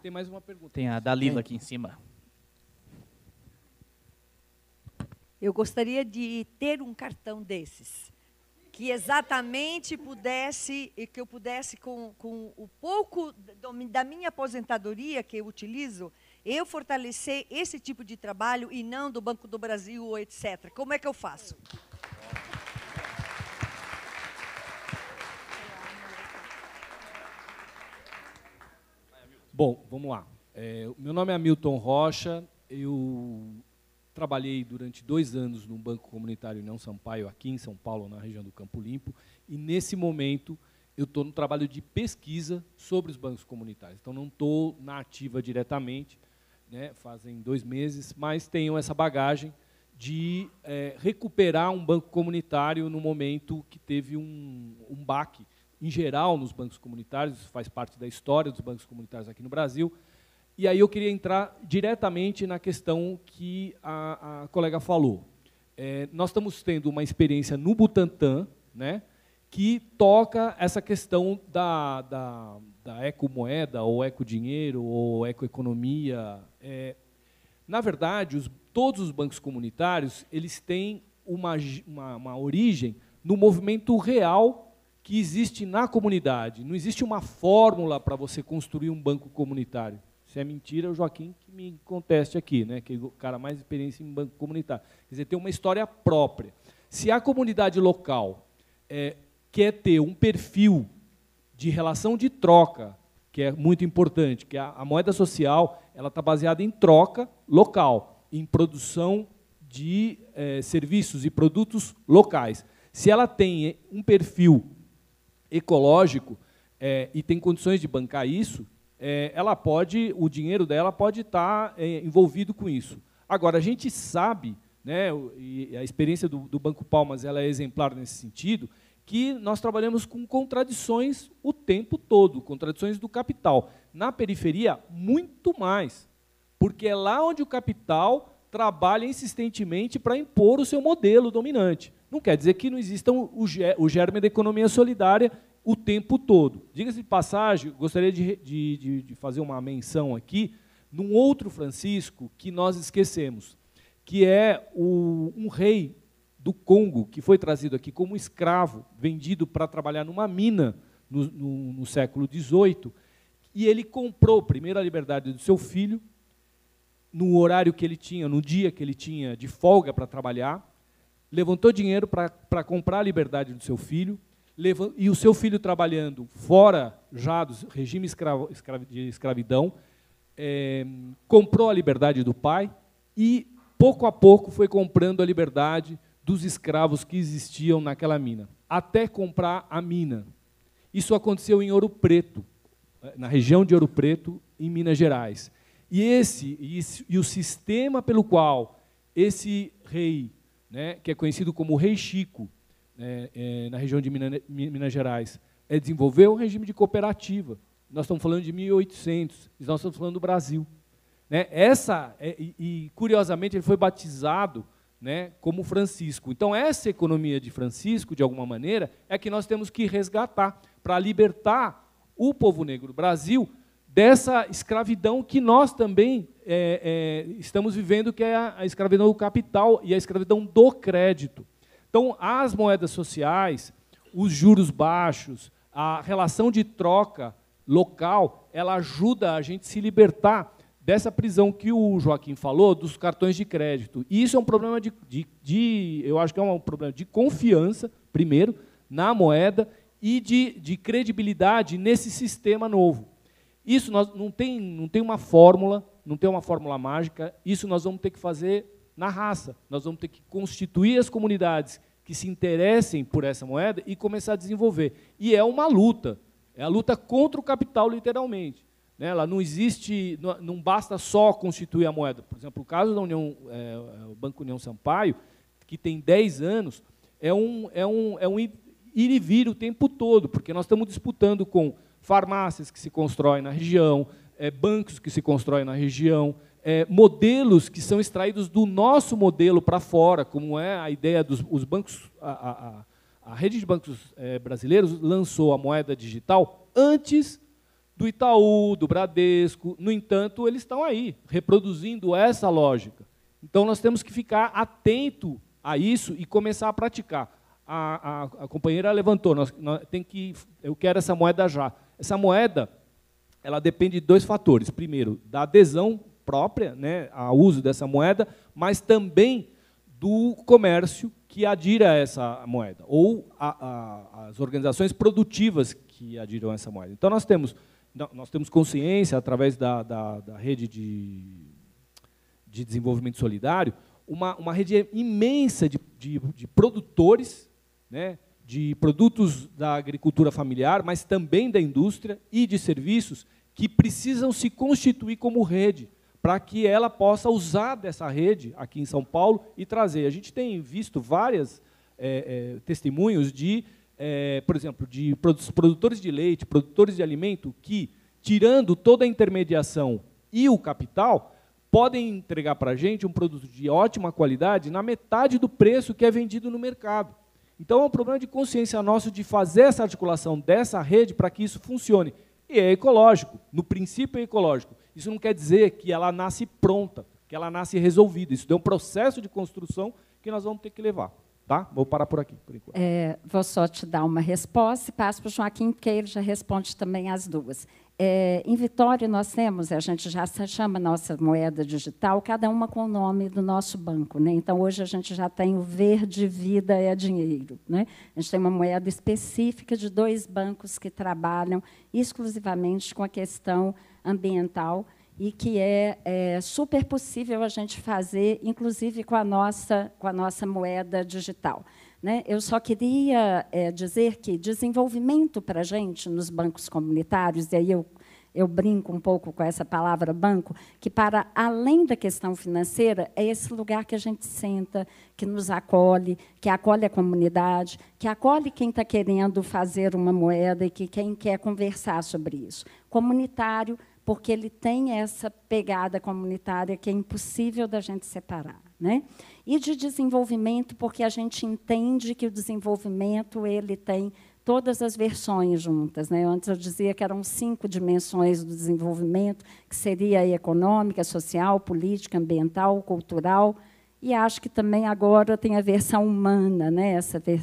Tem mais uma pergunta. Tem a Dalila aqui em cima. Eu gostaria de ter um cartão desses, que exatamente que eu pudesse, com o pouco da minha aposentadoria que eu utilizo, eu fortalecer esse tipo de trabalho e não do Banco do Brasil ou etc. Como é que eu faço? Bom, vamos lá. Meu nome é Hamilton Rocha, eu trabalhei durante 2 anos no Banco Comunitário União Sampaio, aqui em São Paulo, na região do Campo Limpo, e, nesse momento, eu estou no trabalho de pesquisa sobre os bancos comunitários. Então, não estou na ativa diretamente, né, fazem 2 meses, mas tenho essa bagagem de recuperar um banco comunitário no momento que teve um baque, em geral, nos bancos comunitários, isso faz parte da história dos bancos comunitários aqui no Brasil. E aí eu queria entrar diretamente na questão que a colega falou. Nós estamos tendo uma experiência no Butantã, né, que toca essa questão da ecomoeda, ou ecodinheiro, ou ecoeconomia. Na verdade, todos os bancos comunitários eles têm uma origem no movimento real que existe na comunidade. Não existe uma fórmula para você construir um banco comunitário. Se é mentira, é o Joaquim que me conteste aqui, né, que é o cara mais experiência em banco comunitário. Quer dizer, tem uma história própria. Se a comunidade local quer ter um perfil de relação de troca, que é muito importante, que a moeda social ela está baseada em troca local, em produção de serviços e produtos locais. Se ela tem um perfil ecológico e tem condições de bancar isso, o dinheiro dela pode estar envolvido com isso. Agora, a gente sabe, né, e a experiência do Banco Palmas ela é exemplar nesse sentido, que nós trabalhamos com contradições o tempo todo, contradições do capital. Na periferia, muito mais, porque é lá onde o capital trabalha insistentemente para impor o seu modelo dominante. Não quer dizer que não exista o germe da economia solidária o tempo todo. Diga-se de passagem, gostaria de fazer uma menção aqui num outro Francisco que nós esquecemos, que é um rei do Congo, que foi trazido aqui como escravo, vendido para trabalhar numa mina no século XVIII, e ele comprou primeiro a liberdade do seu filho, no horário que ele tinha, no dia que ele tinha de folga para trabalhar, levantou dinheiro para comprar a liberdade do seu filho, e o seu filho trabalhando fora já do regime de escravidão, comprou a liberdade do pai e, pouco a pouco, foi comprando a liberdade dos escravos que existiam naquela mina, até comprar a mina. Isso aconteceu em Ouro Preto, na região de Ouro Preto, em Minas Gerais. E o sistema pelo qual esse rei, né, que é conhecido como Rei Chico, na região de Minas Gerais, desenvolveu um regime de cooperativa. Nós estamos falando de 1800, nós estamos falando do Brasil. Né? Curiosamente, ele foi batizado, né, como Francisco. Então, essa economia de Francisco, de alguma maneira, é que nós temos que resgatar para libertar o povo negro do Brasil dessa escravidão que nós também estamos vivendo, que é a escravidão do capital e a escravidão do crédito. Então, as moedas sociais, os juros baixos, a relação de troca local, ela ajuda a gente a se libertar dessa prisão que o Joaquim falou, dos cartões de crédito. E isso é um problema eu acho que é um problema de confiança, primeiro, na moeda, e de credibilidade nesse sistema novo. Isso não tem uma fórmula, não tem uma fórmula mágica, isso nós vamos ter que fazer na raça. Nós vamos ter que constituir as comunidades que se interessem por essa moeda e começar a desenvolver. E é uma luta. É a luta contra o capital, literalmente. Né? Ela não existe, não basta só constituir a moeda. Por exemplo, o caso da o Banco União Sampaio, que tem 10 anos, é um ir e vir o tempo todo, porque nós estamos disputando com farmácias que se constroem na região, bancos que se constroem na região, modelos que são extraídos do nosso modelo para fora, como é a ideia dos bancos. A rede de bancos brasileiros lançou a moeda digital antes do Itaú, do Bradesco. No entanto, eles estão aí, reproduzindo essa lógica. Então, nós temos que ficar atento a isso e começar a praticar. A companheira levantou, eu quero essa moeda já. Essa moeda, ela depende de 2 fatores. Primeiro, da adesão própria, né, ao uso dessa moeda, mas também do comércio que adira a essa moeda, ou as organizações produtivas que adiram a essa moeda. Então, nós temos consciência, através da rede de desenvolvimento solidário, uma rede imensa de produtores, né, de produtos da agricultura familiar, mas também da indústria e de serviços, que precisam se constituir como rede, para que ela possa usar dessa rede aqui em São Paulo e trazer. A gente tem visto vários testemunhos por exemplo, de produtores de leite, produtores de alimento, que, tirando toda a intermediação e o capital, podem entregar para a gente um produto de ótima qualidade na metade do preço que é vendido no mercado. Então, é um problema de consciência nosso de fazer essa articulação dessa rede para que isso funcione. E é ecológico, no princípio é ecológico. Isso não quer dizer que ela nasce pronta, que ela nasce resolvida. Isso é um processo de construção que nós vamos ter que levar. Tá? Vou parar por aqui, por enquanto. Vou só te dar uma resposta e passo para o Joaquim, porque ele já responde também as duas. Em Vitória, nós temos, a gente já chama nossa moeda digital, cada uma com o nome do nosso banco. Né? Então, hoje, a gente já tem o Verde Vida é Dinheiro. Né? A gente tem uma moeda específica de 2 bancos que trabalham exclusivamente com a questão ambiental e que é super possível a gente fazer, inclusive com a nossa moeda digital. Né? Eu só queria dizer que desenvolvimento para a gente nos bancos comunitários, e aí eu brinco um pouco com essa palavra banco, que, para além da questão financeira, é esse lugar que a gente senta, que nos acolhe, que acolhe a comunidade, que acolhe quem está querendo fazer uma moeda e que quem quer conversar sobre isso. Comunitário, porque ele tem essa pegada comunitária que é impossível da gente separar. Né? E de desenvolvimento, porque a gente entende que o desenvolvimento ele tem todas as versões juntas. Né? Antes eu dizia que eram 5 dimensões do desenvolvimento, que seria a econômica, social, política, ambiental, cultural, e acho que também agora tem a versão humana, né?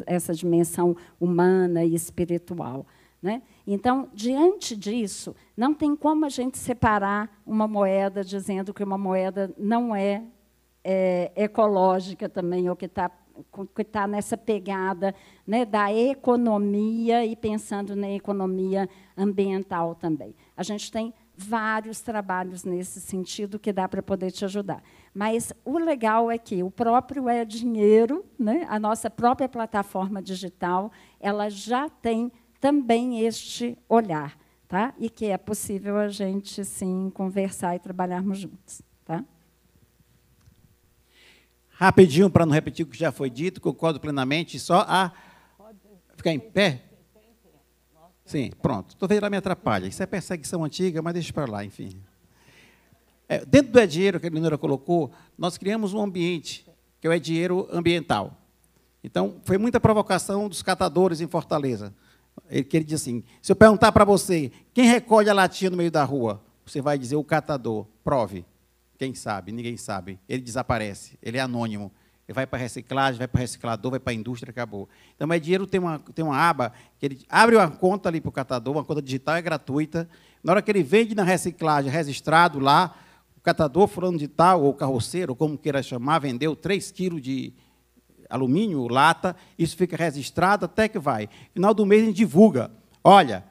essa dimensão humana e espiritual. Né? Então, diante disso, não tem como a gente separar uma moeda dizendo que uma moeda não é ecológica também, ou que está nessa pegada, né, da economia e pensando na economia ambiental também. A gente tem vários trabalhos nesse sentido que dá para poder te ajudar. Mas o legal é que o próprio dinheiro, né, a nossa própria plataforma digital, ela já tem também este olhar, tá? E que é possível a gente, sim, conversar e trabalharmos juntos. Tá? Rapidinho, para não repetir o que já foi dito, concordo plenamente, só ficar em pé? Sim, pronto. Talvez ela me atrapalhe. Isso é perseguição antiga, mas deixa para lá, enfim. Dentro do dinheiro que a Leonora colocou, nós criamos um ambiente, que é o dinheiro ambiental. Então, foi muita provocação dos catadores em Fortaleza. Ele diz assim, se eu perguntar para você, quem recolhe a latinha no meio da rua? Você vai dizer o catador, prove. Quem sabe? Ninguém sabe. Ele desaparece, ele é anônimo. Ele vai para a reciclagem, vai para o reciclador, vai para a indústria, acabou. Então, o dinheiro tem uma aba, que ele abre uma conta ali para o catador, uma conta digital, é gratuita. Na hora que ele vende na reciclagem, registrado lá, o catador fulano de tal, ou carroceiro, ou como queira chamar, vendeu 3 quilos de alumínio, lata, isso fica registrado até que vai. Final do mês, a gente divulga. Olha,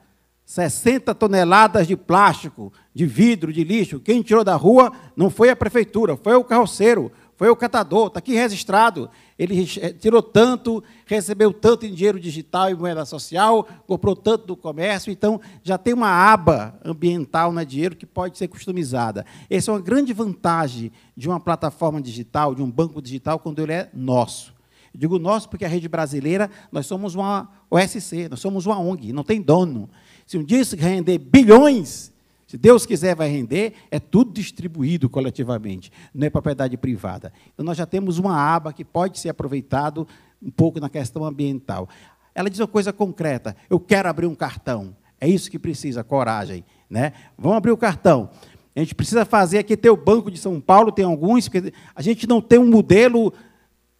60 toneladas de plástico, de vidro, de lixo. Quem tirou da rua não foi a prefeitura, foi o carroceiro, foi o catador, está aqui registrado. Ele tirou tanto, recebeu tanto em dinheiro digital e moeda social, comprou tanto do comércio, então já tem uma aba ambiental na dinheiro que pode ser customizada. Essa é uma grande vantagem de uma plataforma digital, de um banco digital, quando ele é nosso. Eu digo nosso porque a rede brasileira, nós somos uma OSC, nós somos uma ONG, não tem dono. Se um dia isso render bilhões, se Deus quiser vai render, é tudo distribuído coletivamente, não é propriedade privada. Então, nós já temos uma aba que pode ser aproveitado um pouco na questão ambiental. Ela diz uma coisa concreta, eu quero abrir um cartão. É isso que precisa, coragem. Né? Vamos abrir o cartão. A gente precisa fazer aqui, ter o Banco de São Paulo, tem alguns, porque a gente não tem um modelo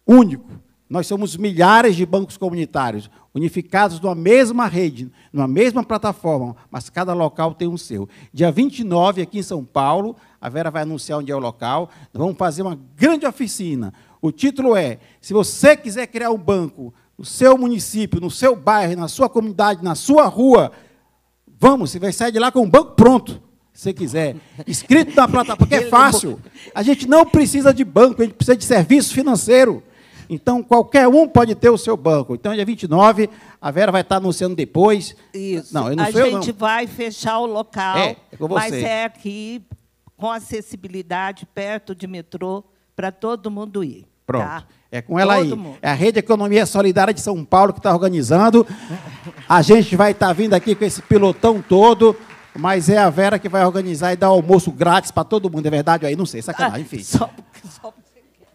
único. Nós somos milhares de bancos comunitários, unificados numa mesma rede, numa mesma plataforma, mas cada local tem um seu. Dia 29, aqui em São Paulo, a Vera vai anunciar onde é o local, nós vamos fazer uma grande oficina. O título é, se você quiser criar um banco no seu município, no seu bairro, na sua comunidade, na sua rua, vamos, você vai sair de lá com um banco pronto, se você quiser. Escrito na plataforma, porque é fácil. A gente não precisa de banco, a gente precisa de serviço financeiro. Então, qualquer um pode ter o seu banco. Então, dia 29, a Vera vai estar anunciando depois. Isso. Não, eu não a sou gente vai fechar o local, é com você. mas é aqui, com acessibilidade, perto de metrô, para todo mundo ir. Pronto. Tá? É com ela todo aí. Mundo. É a Rede Economia Solidária de São Paulo que está organizando. A gente vai estar vindo aqui com esse pilotão todo, mas é a Vera que vai organizar e dar almoço grátis para todo mundo. É verdade? Aí não sei, sacanagem, enfim. Só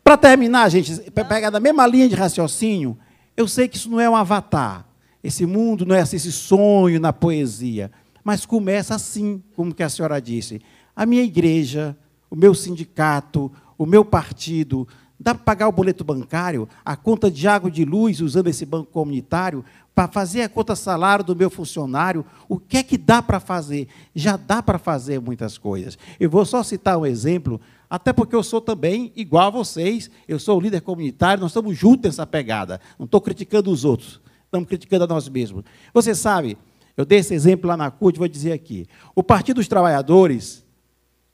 Para terminar, gente, pegar da mesma linha de raciocínio, eu sei que isso não é um avatar. Esse mundo não é assim, esse sonho na poesia. Mas começa assim, como que a senhora disse. A minha igreja, o meu sindicato, o meu partido, dá para pagar o boleto bancário, a conta de água e de luz, usando esse banco comunitário, para fazer a conta salário do meu funcionário. O que é que dá para fazer? Já dá para fazer muitas coisas. Eu vou só citar um exemplo, até porque eu sou também igual a vocês, eu sou o líder comunitário, nós estamos juntos nessa pegada. Não estou criticando os outros, estamos criticando a nós mesmos. Você sabe, eu dei esse exemplo lá na CUT, vou dizer aqui. O Partido dos Trabalhadores,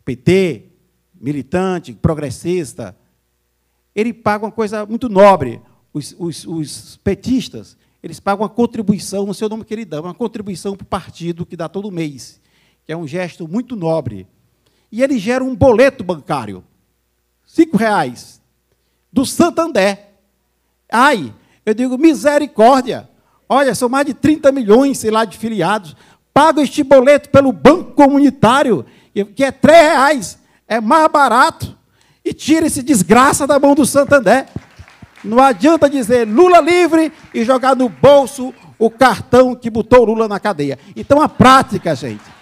PT, militante, progressista, ele paga uma coisa muito nobre. Os petistas, eles pagam uma contribuição, não sei o nome que ele dá, uma contribuição para o partido que dá todo mês, que é um gesto muito nobre. E ele gera um boleto bancário, R$5, do Santander. Ai, eu digo, misericórdia. Olha, são mais de 30 milhões, sei lá, de filiados. Pago este boleto pelo banco comunitário, que é R$3, é mais barato. E tira esse desgraça da mão do Santander. Não adianta dizer Lula livre e jogar no bolso o cartão que botou o Lula na cadeia. Então, a prática, gente.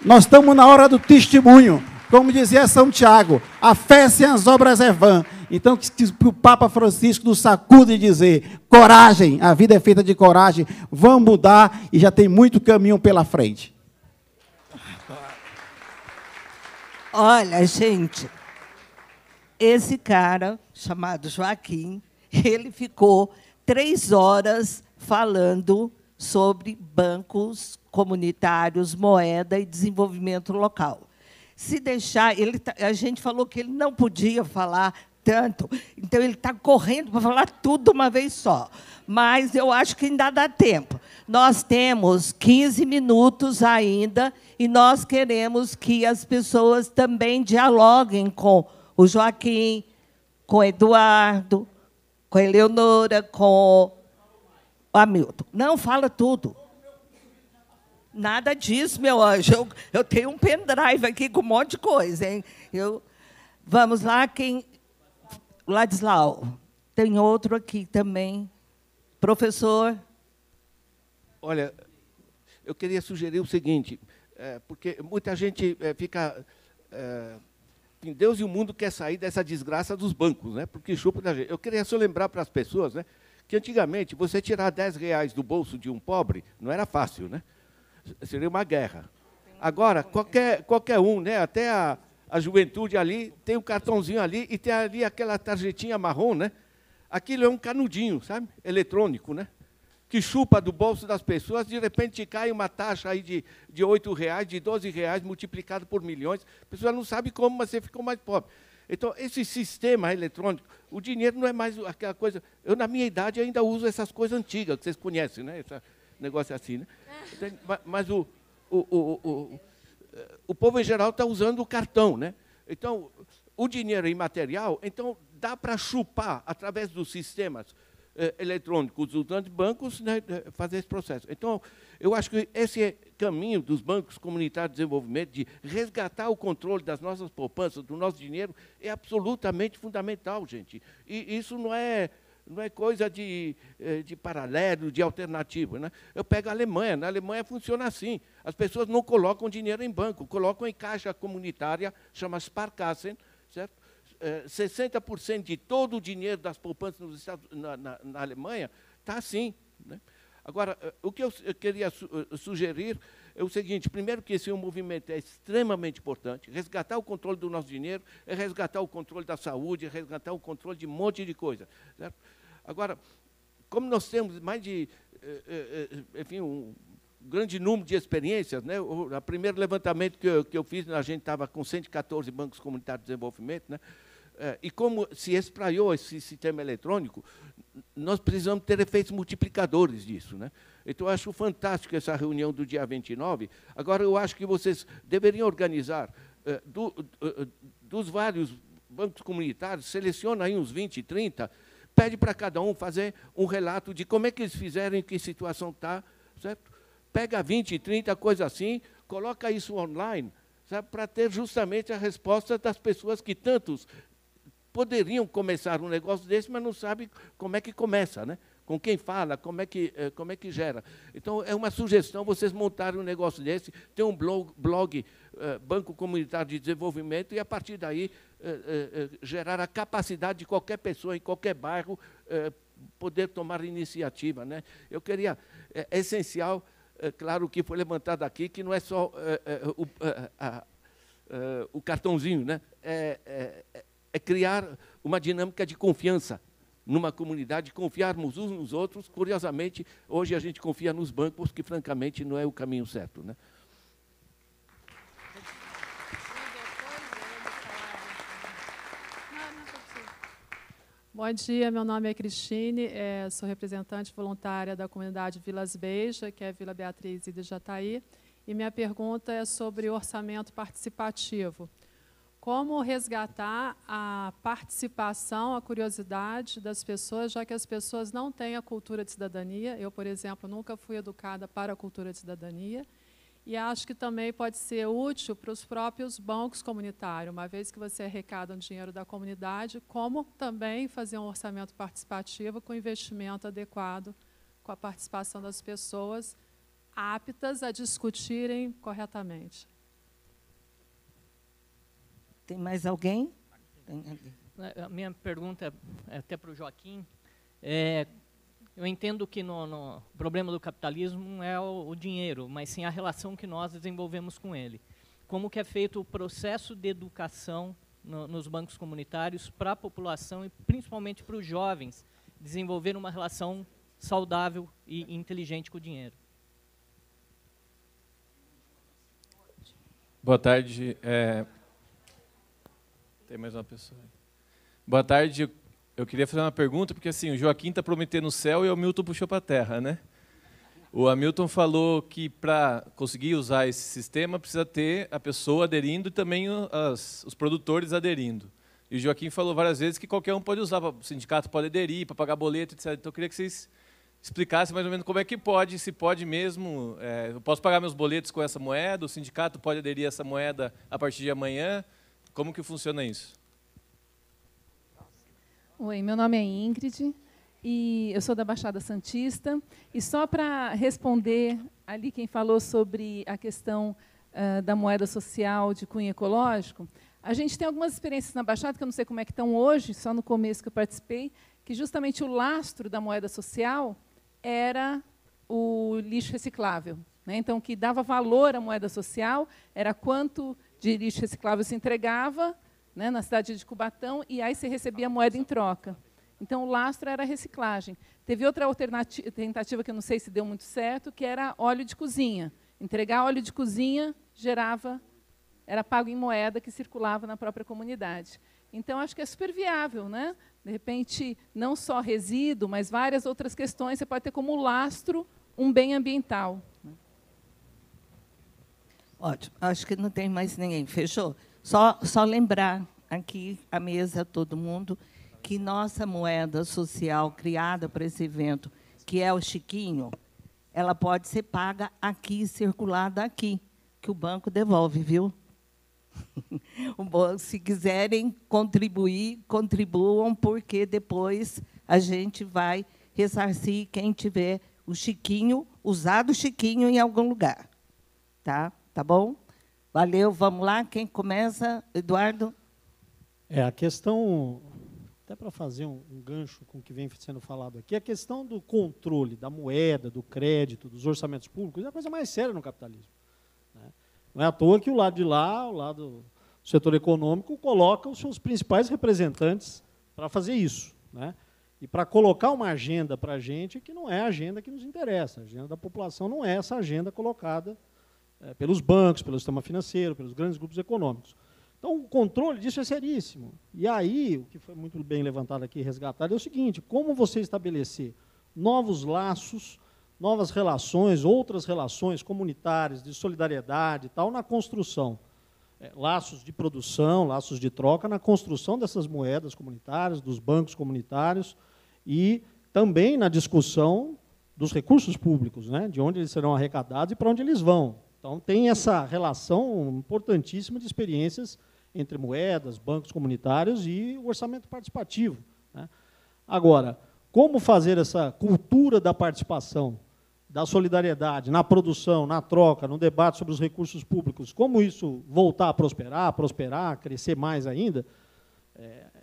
Nós estamos na hora do testemunho. Como dizia São Tiago, a fé sem as obras é vã. Então, que o Papa Francisco nos sacude e dizer, coragem, a vida é feita de coragem, vamos mudar e já tem muito caminho pela frente. Olha, gente, esse cara, chamado Joaquim, ele ficou 3 horas falando sobre bancos comunitários, moeda e desenvolvimento local. Se deixar, a gente falou que ele não podia falar tanto, então ele está correndo para falar tudo de uma vez só. Mas eu acho que ainda dá tempo. Nós temos 15 minutos ainda e nós queremos que as pessoas também dialoguem com o Joaquim, com o Eduardo, com a Eleonora, com o Hamilton. Não, fala tudo. Nada disso, meu anjo. Eu tenho um pendrive aqui com um monte de coisa, hein? Vamos lá, Ladislau. Tem outro aqui também. Professor. Olha, eu queria sugerir o seguinte, porque muita gente fica... Deus e o mundo quer sair dessa desgraça dos bancos, né? Porque chupa da gente. Eu queria só lembrar para as pessoas, né, que antigamente você tirar R$10 do bolso de um pobre não era fácil, né? Seria uma guerra. Agora, qualquer um, né, até a juventude ali, tem um cartãozinho ali e tem ali aquela tarjetinha marrom, né? Aquilo é um canudinho, sabe? Eletrônico, né? Que chupa do bolso das pessoas, de repente cai uma taxa aí de R$8, de R$12, multiplicado por milhões. A pessoa não sabe como, mas você ficou mais pobre. Então, esse sistema eletrônico, o dinheiro não é mais aquela coisa... Eu, na minha idade, ainda uso essas coisas antigas, que vocês conhecem, né? Esse negócio assim, né? Mas o povo, em geral, está usando o cartão, né? Então, o dinheiro imaterial, então, dá para chupar, através dos sistemas eletrônicos, usando bancos, né, fazer esse processo. Então, eu acho que esse caminho dos bancos comunitários de desenvolvimento, de resgatar o controle das nossas poupanças, do nosso dinheiro, é absolutamente fundamental, gente. E isso não é coisa de paralelo, de alternativa, né? Eu pego a Alemanha. Na Alemanha funciona assim. As pessoas não colocam dinheiro em banco, colocam em caixa comunitária, chama Sparkassen, certo? 60% de todo o dinheiro das poupanças nos na Alemanha está assim, né? Agora, o que eu queria sugerir é o seguinte: primeiro, que esse movimento é extremamente importante. Resgatar o controle do nosso dinheiro é resgatar o controle da saúde, é resgatar o controle de um monte de coisa, certo? Agora, como nós temos mais de, enfim, um grande número de experiências, né? O primeiro levantamento que eu fiz, a gente estava com 114 bancos comunitários de desenvolvimento, né? E como se espraiou esse sistema eletrônico, nós precisamos ter efeitos multiplicadores disso, né? Então, eu acho fantástico essa reunião do dia 29. Agora, eu acho que vocês deveriam organizar, dos vários bancos comunitários, seleciona aí uns 20, 30, pede para cada um fazer um relato de como é que eles fizeram, em que situação está, certo? Pega 20, 30, coisa assim, coloca isso online, sabe, para ter justamente a resposta das pessoas que tantos poderiam começar um negócio desse, mas não sabem como é que começa, né? Com quem fala, como é que gera. Então, é uma sugestão vocês montarem um negócio desse, ter um blog Banco Comunitário de Desenvolvimento, e, a partir daí, gerar a capacidade de qualquer pessoa, em qualquer bairro, poder tomar iniciativa, né? Eu queria... É essencial, claro, o que foi levantado aqui, que não é só o cartãozinho, né? É criar uma dinâmica de confiança numa comunidade, confiarmos uns nos outros. Curiosamente, hoje a gente confia nos bancos, que, francamente, não é o caminho certo, né? Bom dia, meu nome é Cristine, sou representante voluntária da comunidade Vilas Beija, que é Vila Beatriz e de Jataí, e minha pergunta é sobre orçamento participativo. Como resgatar a participação, a curiosidade das pessoas, já que as pessoas não têm a cultura de cidadania? Eu, por exemplo, nunca fui educada para a cultura de cidadania, e acho que também pode ser útil para os próprios bancos comunitários, uma vez que você arrecada um dinheiro da comunidade, como também fazer um orçamento participativo com investimento adequado, com a participação das pessoas aptas a discutirem corretamente. Tem mais alguém? A minha pergunta é até para o Joaquim. Eu entendo que no problema do capitalismo não é o dinheiro, mas sim a relação que nós desenvolvemos com ele. Como que é feito o processo de educação nos bancos comunitários para a população e principalmente para os jovens desenvolver uma relação saudável e inteligente com o dinheiro? Boa tarde. Tem mais uma pessoa aí. Boa tarde. Eu queria fazer uma pergunta, porque assim, o Joaquim está prometendo o céu e o Hamilton puxou para a terra, né? O Hamilton falou que, para conseguir usar esse sistema, precisa ter a pessoa aderindo e também os produtores aderindo. E o Joaquim falou várias vezes que qualquer um pode usar, o sindicato pode aderir, para pagar boleto, etc. Então, eu queria que vocês explicassem mais ou menos como é que pode, se pode mesmo. Eu posso pagar meus boletos com essa moeda, o sindicato pode aderir a essa moeda a partir de amanhã. Como que funciona isso? Oi, meu nome é Ingrid e eu sou da Baixada Santista. E só para responder ali quem falou sobre a questão da moeda social de cunho ecológico, a gente tem algumas experiências na Baixada, que eu não sei como é que estão hoje, só no começo que eu participei, que justamente o lastro da moeda social era o lixo reciclável, né? Então, o que dava valor à moeda social era quanto de lixo reciclável se entregava, né, na cidade de Cubatão, e aí você recebia a moeda em troca. Então, o lastro era a reciclagem. Teve outra tentativa, que eu não sei se deu muito certo, que era óleo de cozinha. Entregar óleo de cozinha era pago em moeda que circulava na própria comunidade. Então, acho que é super viável, né? De repente, não só resíduo, mas várias outras questões, você pode ter como lastro um bem ambiental. Ótimo. Acho que não tem mais ninguém. Fechou? Só lembrar aqui, a mesa, todo mundo, que nossa moeda social criada para esse evento, que é o Chiquinho, ela pode ser paga aqui, circulada aqui, que o banco devolve, viu? Se quiserem contribuir, contribuam, porque depois a gente vai ressarcir quem tiver o Chiquinho, usado o Chiquinho em algum lugar. Tá bom? Valeu, vamos lá. Quem começa? Eduardo? A questão, até para fazer um gancho com o que vem sendo falado aqui, a questão do controle da moeda, do crédito, dos orçamentos públicos, é a coisa mais séria no capitalismo. Não é à toa que o lado de lá, o lado do setor econômico, coloca os seus principais representantes para fazer isso, né? E para colocar uma agenda para a gente que não é a agenda que nos interessa. A agenda da população não é essa agenda colocada pelos bancos, pelo sistema financeiro, pelos grandes grupos econômicos. Então, o controle disso é seríssimo. E aí, o que foi muito bem levantado aqui e resgatado é o seguinte: como você estabelecer novos laços, novas relações, outras relações comunitárias, de solidariedade e tal, na construção. Laços de produção, laços de troca, na construção dessas moedas comunitárias, dos bancos comunitários, e também na discussão dos recursos públicos, né, de onde eles serão arrecadados e para onde eles vão. Então, tem essa relação importantíssima de experiências entre moedas, bancos comunitários e o orçamento participativo, né. Agora, como fazer essa cultura da participação, da solidariedade, na produção, na troca, no debate sobre os recursos públicos, como isso voltar a prosperar, crescer mais ainda,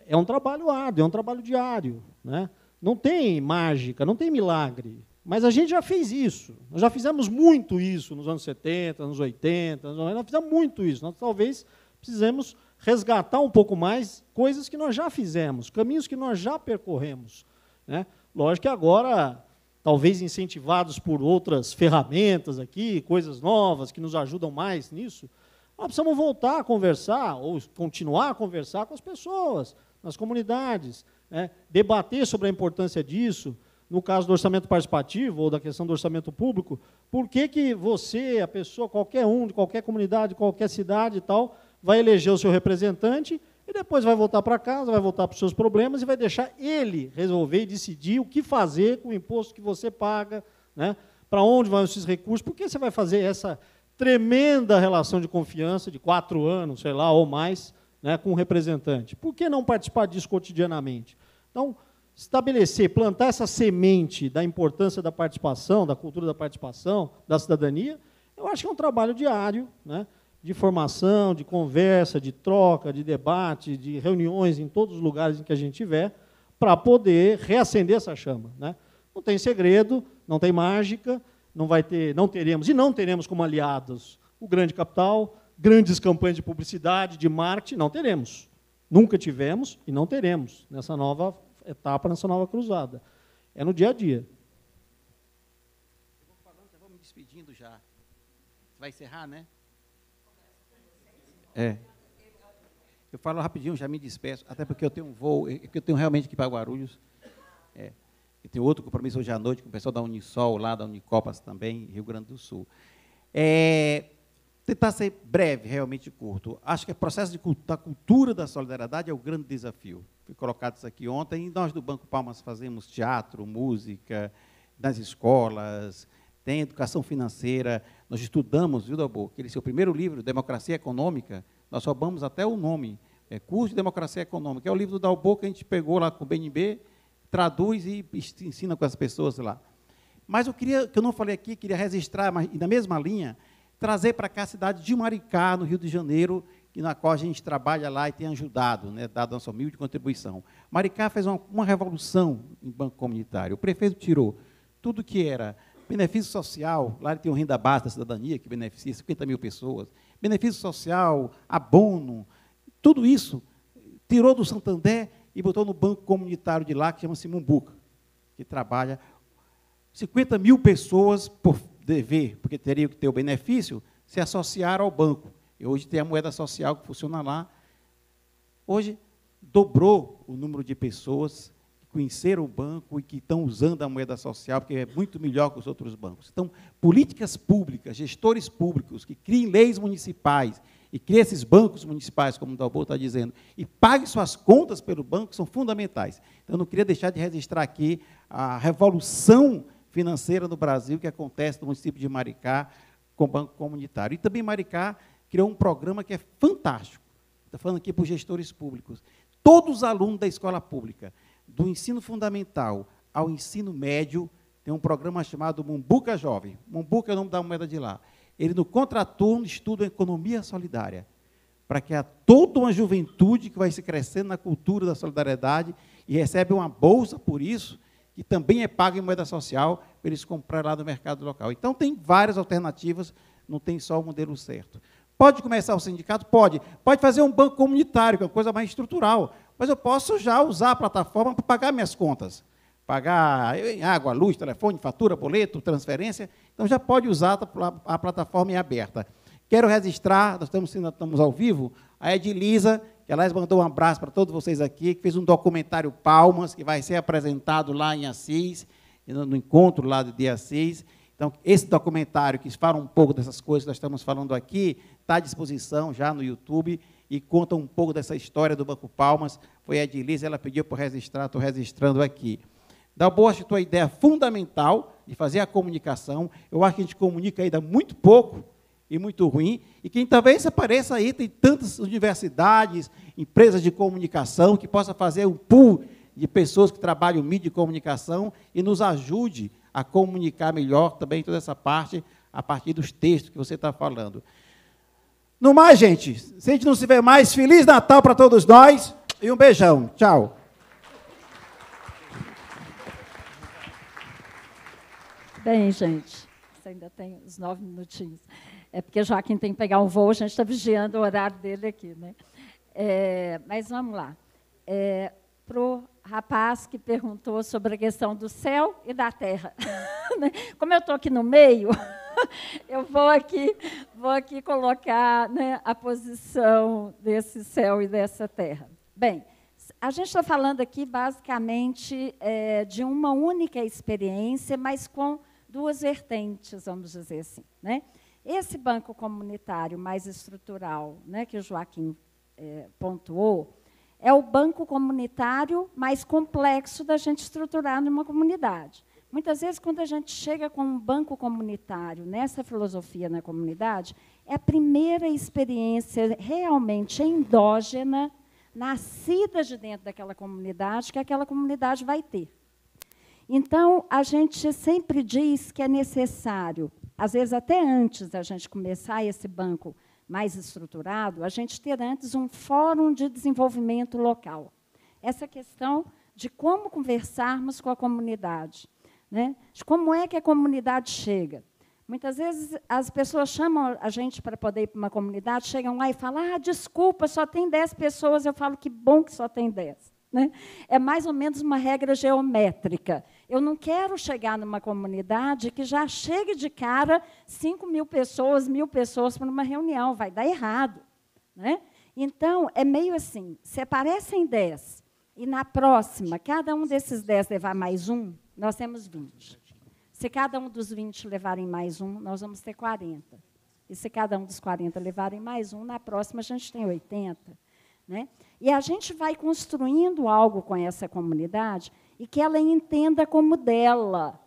é um trabalho árduo, é um trabalho diário, né? Não tem mágica, não tem milagre, mas a gente já fez isso. Nós já fizemos muito isso nos anos 70, anos 80, nós fizemos muito isso. Nós talvez precisemos resgatar um pouco mais coisas que nós já fizemos, caminhos que nós já percorremos, né? Lógico que agora, talvez incentivados por outras ferramentas aqui, coisas novas que nos ajudam mais nisso, nós precisamos voltar a conversar, ou continuar a conversar com as pessoas, nas comunidades, né? Debater sobre a importância disso. No caso do orçamento participativo, ou da questão do orçamento público, por que você, a pessoa, qualquer um, de qualquer comunidade, de qualquer cidade e tal, vai eleger o seu representante e depois vai voltar para casa, vai voltar para os seus problemas e vai deixar ele resolver e decidir o que fazer com o imposto que você paga, né? Para onde vão esses recursos, por que você vai fazer essa tremenda relação de confiança de 4 anos, sei lá, ou mais, né, com o representante? Por que não participar disso cotidianamente? Então, estabelecer, plantar essa semente da importância da participação, da cultura da participação, da cidadania, eu acho que é um trabalho diário, né, de formação, de conversa, de troca, de debate, de reuniões em todos os lugares em que a gente estiver, para poder reacender essa chama, né? Não tem segredo, não tem mágica, não teremos como aliados o grande capital, grandes campanhas de publicidade, de marketing, não teremos. Nunca tivemos e não teremos nessa nova etapa, nessa nova cruzada. É no dia a dia. Eu vou falando, já vou me despedindo já. Você vai encerrar, né? Eu falo rapidinho, já me despeço, até porque eu tenho um voo, que eu tenho realmente que ir para Guarulhos. Eu tenho outro compromisso hoje à noite com o pessoal da Unisol, lá da Unicopas também, Rio Grande do Sul. Tentar ser breve, realmente curto. Acho que o processo da cultura da solidariedade é o grande desafio. Foi colocado isso aqui ontem, e nós do Banco Palmas fazemos teatro, música, nas escolas, tem educação financeira. Nós estudamos, viu, Dalbo, aquele seu primeiro livro, Democracia Econômica, nós roubamos até o nome, Curso de Democracia Econômica, é o livro do Dalbo que a gente pegou lá com o BNB, traduz e ensina com as pessoas lá. Mas que eu não falei aqui, queria registrar, mas na mesma linha, trazer para cá a cidade de Maricá, no Rio de Janeiro, na qual a gente trabalha lá e tem ajudado, né, dado a nossa humilde contribuição. Maricá fez uma revolução em banco comunitário. O prefeito tirou tudo que era benefício social, lá tem o Renda Básica da Cidadania, que beneficia 50 mil pessoas, benefício social, abono, tudo isso, tirou do Santander e botou no banco comunitário de lá, que chama-se Mumbuca, que trabalha 50 mil pessoas por dever, porque teriam que ter o benefício, se associaram ao banco. E hoje tem a moeda social que funciona lá. Hoje, dobrou o número de pessoas que conheceram o banco e que estão usando a moeda social, porque é muito melhor que os outros bancos. Então, políticas públicas, gestores públicos que criem leis municipais e criem esses bancos municipais, como o Dalbô está dizendo, e paguem suas contas pelo banco, são fundamentais. Então, eu não queria deixar de registrar aqui a revolução financeira no Brasil que acontece no município de Maricá com o Banco Comunitário. E também Maricá criou um programa que é fantástico. Estou falando aqui para os gestores públicos. Todos os alunos da escola pública, do ensino fundamental ao ensino médio, tem um programa chamado Mumbuca Jovem. Mumbuca é o nome da moeda de lá. Ele, no contraturno, estuda economia solidária, para que há toda uma juventude que vai se crescendo na cultura da solidariedade e recebe uma bolsa por isso, que também é paga em moeda social, para eles comprarem lá no mercado local. Então, tem várias alternativas, não tem só o modelo certo. Pode começar o sindicato? Pode. Pode fazer um banco comunitário, que é uma coisa mais estrutural, mas eu posso já usar a plataforma para pagar minhas contas. Pagar água, luz, telefone, fatura, boleto, transferência. Então, já pode usar, a plataforma é aberta. Quero registrar, nós estamos ao vivo, a Edilisa, que aliás mandou um abraço para todos vocês aqui, que fez um documentário Palmas, que vai ser apresentado lá em Assis, no encontro lá de Assis. Então, esse documentário, que fala um pouco dessas coisas que nós estamos falando aqui, está à disposição já no YouTube e conta um pouco dessa história do Banco Palmas. Foi a Edilise, ela pediu para registrar, estou registrando aqui. Dalbô, acho que a tua ideia fundamental de fazer a comunicação. Eu acho que a gente comunica ainda muito pouco e muito ruim, e quem talvez apareça aí, tem tantas universidades, empresas de comunicação, que possa fazer um pool de pessoas que trabalham mídia e comunicação e nos ajude a comunicar melhor também toda essa parte, a partir dos textos que você está falando. No mais, gente, se a gente não se vê mais, Feliz Natal para todos nós e um beijão. Tchau. Bem, gente, você ainda tem uns 9 minutinhos. É porque o Joaquim tem que pegar um voo, a gente está vigiando o horário dele aqui, né? Mas vamos lá. Para o rapaz que perguntou sobre a questão do céu e da terra. Como eu estou aqui no meio, eu vou aqui colocar, né, a posição desse céu e dessa terra. Bem, a gente está falando aqui, basicamente, de uma única experiência, mas com duas vertentes, vamos dizer assim, né? Esse banco comunitário mais estrutural, né, que o Joaquim pontuou, é o banco comunitário mais complexo da gente estruturar numa comunidade. Muitas vezes, quando a gente chega com um banco comunitário, nessa filosofia na comunidade, é a primeira experiência realmente endógena, nascida de dentro daquela comunidade, que aquela comunidade vai ter. Então, a gente sempre diz que é necessário, às vezes até antes da gente começar esse banco mais estruturado, a gente ter antes um fórum de desenvolvimento local. Essa questão de como conversarmos com a comunidade, né? De como é que a comunidade chega. Muitas vezes as pessoas chamam a gente para poder ir para uma comunidade, chegam lá e falam, desculpa, só tem 10 pessoas. Eu falo, que bom que só tem 10. Né? É mais ou menos uma regra geométrica. Eu não quero chegar numa comunidade que já chegue de cara 5.000 pessoas, 1.000 pessoas para uma reunião. Vai dar errado. Né? Então, é meio assim, se aparecem 10 e, na próxima, cada um desses 10 levar mais um, nós temos 20. Se cada um dos 20 levarem mais um, nós vamos ter 40. E se cada um dos 40 levarem mais um, na próxima a gente tem 80. Né? E a gente vai construindo algo com essa comunidade e que ela entenda como dela.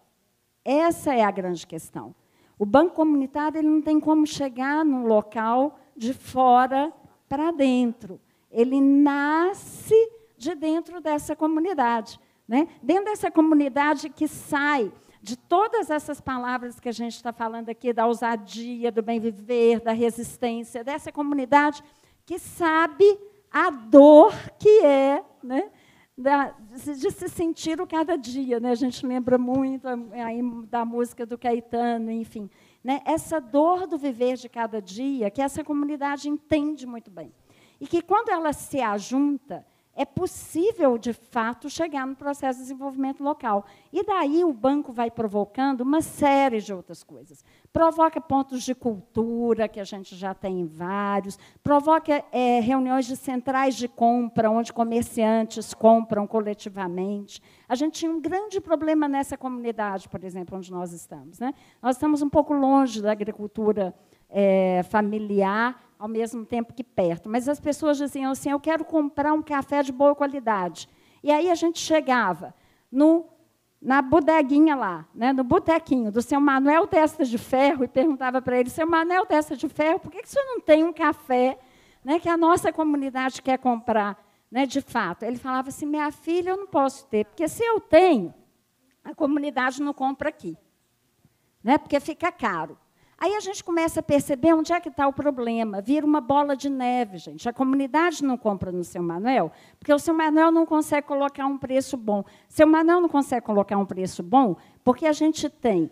Essa é a grande questão. O banco comunitário ele não tem como chegar num local de fora para dentro. Ele nasce de dentro dessa comunidade. Né? Dentro dessa comunidade que sai de todas essas palavras que a gente está falando aqui, da ousadia, do bem viver, da resistência, dessa comunidade que sabe a dor que é, né, de se sentir o cada dia. Né? A gente lembra muito aí da música do Caetano, enfim. Né? Essa dor do viver de cada dia, que essa comunidade entende muito bem. E que, quando ela se ajunta, é possível, de fato, chegar no processo de desenvolvimento local. E daí o banco vai provocando uma série de outras coisas. Provoca pontos de cultura, que a gente já tem vários, provoca reuniões de centrais de compra, onde comerciantes compram coletivamente. A gente tinha um grande problema nessa comunidade, por exemplo, onde nós estamos, né? Nós estamos um pouco longe da agricultura familiar, ao mesmo tempo que perto. Mas as pessoas diziam assim, eu quero comprar um café de boa qualidade. E aí a gente chegava na bodeguinha lá, né, no botequinho do seu Manuel Testa de Ferro, e perguntava para ele, seu Manuel Testa de Ferro, por que o senhor não tem um café, né, que a nossa comunidade quer comprar, né, de fato? Ele falava assim, minha filha, eu não posso ter, porque se eu tenho, a comunidade não compra aqui, né, porque fica caro. Aí a gente começa a perceber onde é que está o problema. Vira uma bola de neve, gente. A comunidade não compra no seu Manuel, porque o seu Manuel não consegue colocar um preço bom. Seu Manuel não consegue colocar um preço bom porque a gente tem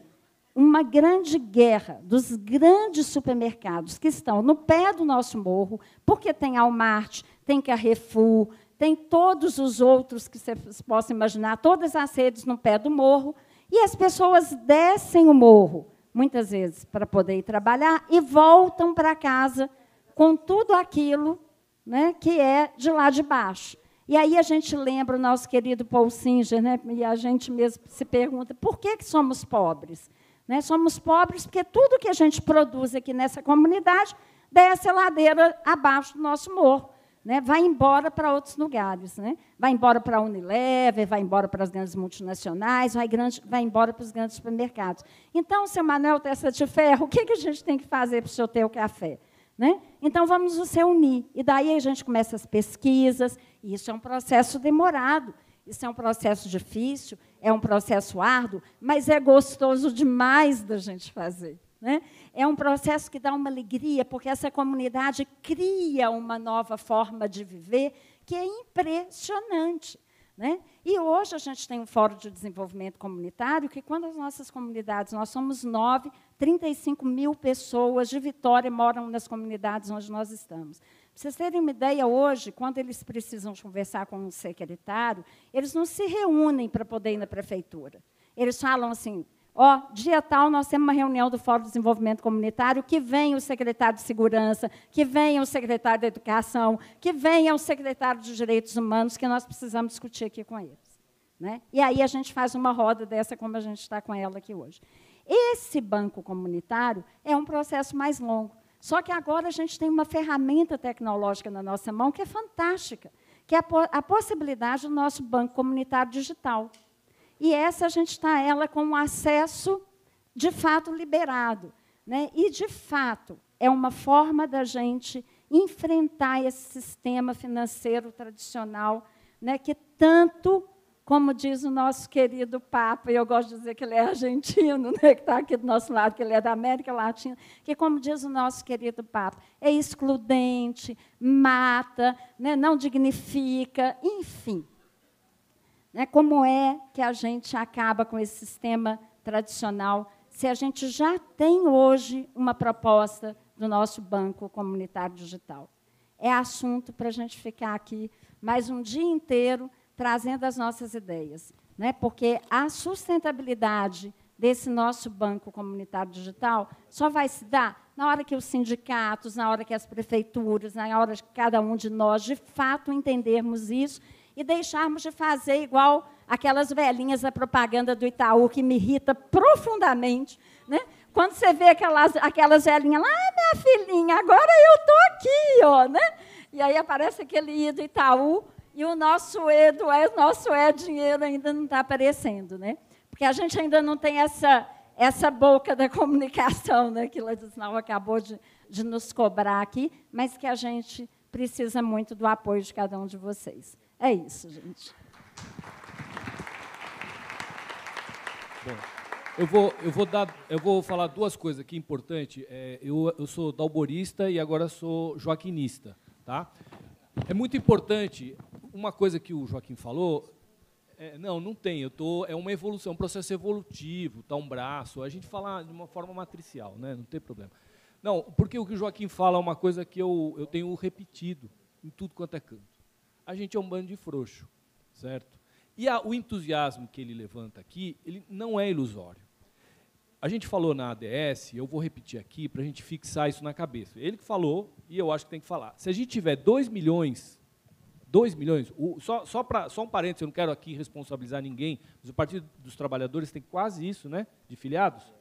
uma grande guerra dos grandes supermercados que estão no pé do nosso morro, porque tem Walmart, tem Carrefour, tem todos os outros que vocês possam imaginar, todas as redes no pé do morro, e as pessoas descem o morro, muitas vezes, para poder ir trabalhar, e voltam para casa com tudo aquilo, né, que é de lá de baixo. E aí a gente lembra o nosso querido Paul Singer, né, e a gente mesmo se pergunta, por que somos pobres? Né, somos pobres porque tudo que a gente produz aqui nessa comunidade desce a ladeira abaixo do nosso morro. Né, vai embora para outros lugares. Né? Vai embora para a Unilever, vai embora para as grandes multinacionais, vai embora para os grandes supermercados. Então, seu Manuel Testa de Ferro, o que a gente tem que fazer para o senhor ter o café? Né? Então, vamos nos reunir. E daí a gente começa as pesquisas, e isso é um processo demorado, isso é um processo difícil, é um processo árduo, mas é gostoso demais da gente fazer. Né? É um processo que dá uma alegria, porque essa comunidade cria uma nova forma de viver que é impressionante. Né? E hoje a gente tem um Fórum de Desenvolvimento Comunitário, que, quando as nossas comunidades, nós somos 9, 35 mil pessoas de Vitória moram nas comunidades onde nós estamos. Para vocês terem uma ideia, hoje, quando eles precisam conversar com um secretário, eles não se reúnem para poder ir na prefeitura. Eles falam assim, dia tal, nós temos uma reunião do Fórum de Desenvolvimento Comunitário, que venha o secretário de Segurança, que venha o secretário de Educação, que venha o secretário de Direitos Humanos, que nós precisamos discutir aqui com eles. Né? E aí a gente faz uma roda dessa, como a gente está com ela aqui hoje. Esse banco comunitário é um processo mais longo. Só que agora a gente tem uma ferramenta tecnológica na nossa mão que é fantástica, que é a possibilidade do nosso banco comunitário digital. E essa a gente está ela com um acesso, de fato, liberado. Né? E, de fato, é uma forma da gente enfrentar esse sistema financeiro tradicional, né, que tanto, como diz o nosso querido Papa, e eu gosto de dizer que ele é argentino, né, que está aqui do nosso lado, que ele é da América Latina, que, como diz o nosso querido Papa, é excludente, mata, né, não dignifica, enfim. Como é que a gente acaba com esse sistema tradicional se a gente já tem hoje uma proposta do nosso Banco Comunitário Digital? É assunto para a gente ficar aqui mais um dia inteiro trazendo as nossas ideias, né? Porque a sustentabilidade desse nosso Banco Comunitário Digital só vai se dar na hora que os sindicatos, na hora que as prefeituras, na hora que cada um de nós, de fato, entendermos isso e deixarmos de fazer igual aquelas velhinhas da propaganda do Itaú, que me irrita profundamente. Né? Quando você vê aquelas velhinhas lá, minha filhinha, agora eu estou aqui. Né? E aí aparece aquele I do Itaú, e o nosso E do nosso dinheiro ainda não está aparecendo. Né? Porque a gente ainda não tem essa boca da comunicação, né, que Ladislau acabou de nos cobrar aqui, mas que a gente precisa muito do apoio de cada um de vocês. É isso, gente. Bom, eu vou falar duas coisas aqui importantes. Eu sou dalborista e agora sou joaquinista. Tá? É muito importante, uma coisa que o Joaquim falou, não tem, é uma evolução, um processo evolutivo, tá, um braço, a gente fala de uma forma matricial, né, não tem problema. Não, porque o que o Joaquim fala é uma coisa que eu tenho repetido em tudo quanto é canto. a gente é um bando de frouxo, certo? E o entusiasmo que ele levanta aqui, ele não é ilusório. A gente falou na ADS, eu vou repetir aqui para a gente fixar isso na cabeça. Ele que falou, e eu acho que tem que falar. Se a gente tiver 2 milhões, só um parênteses, eu não quero aqui responsabilizar ninguém, mas o Partido dos Trabalhadores tem quase isso, né, de filiados?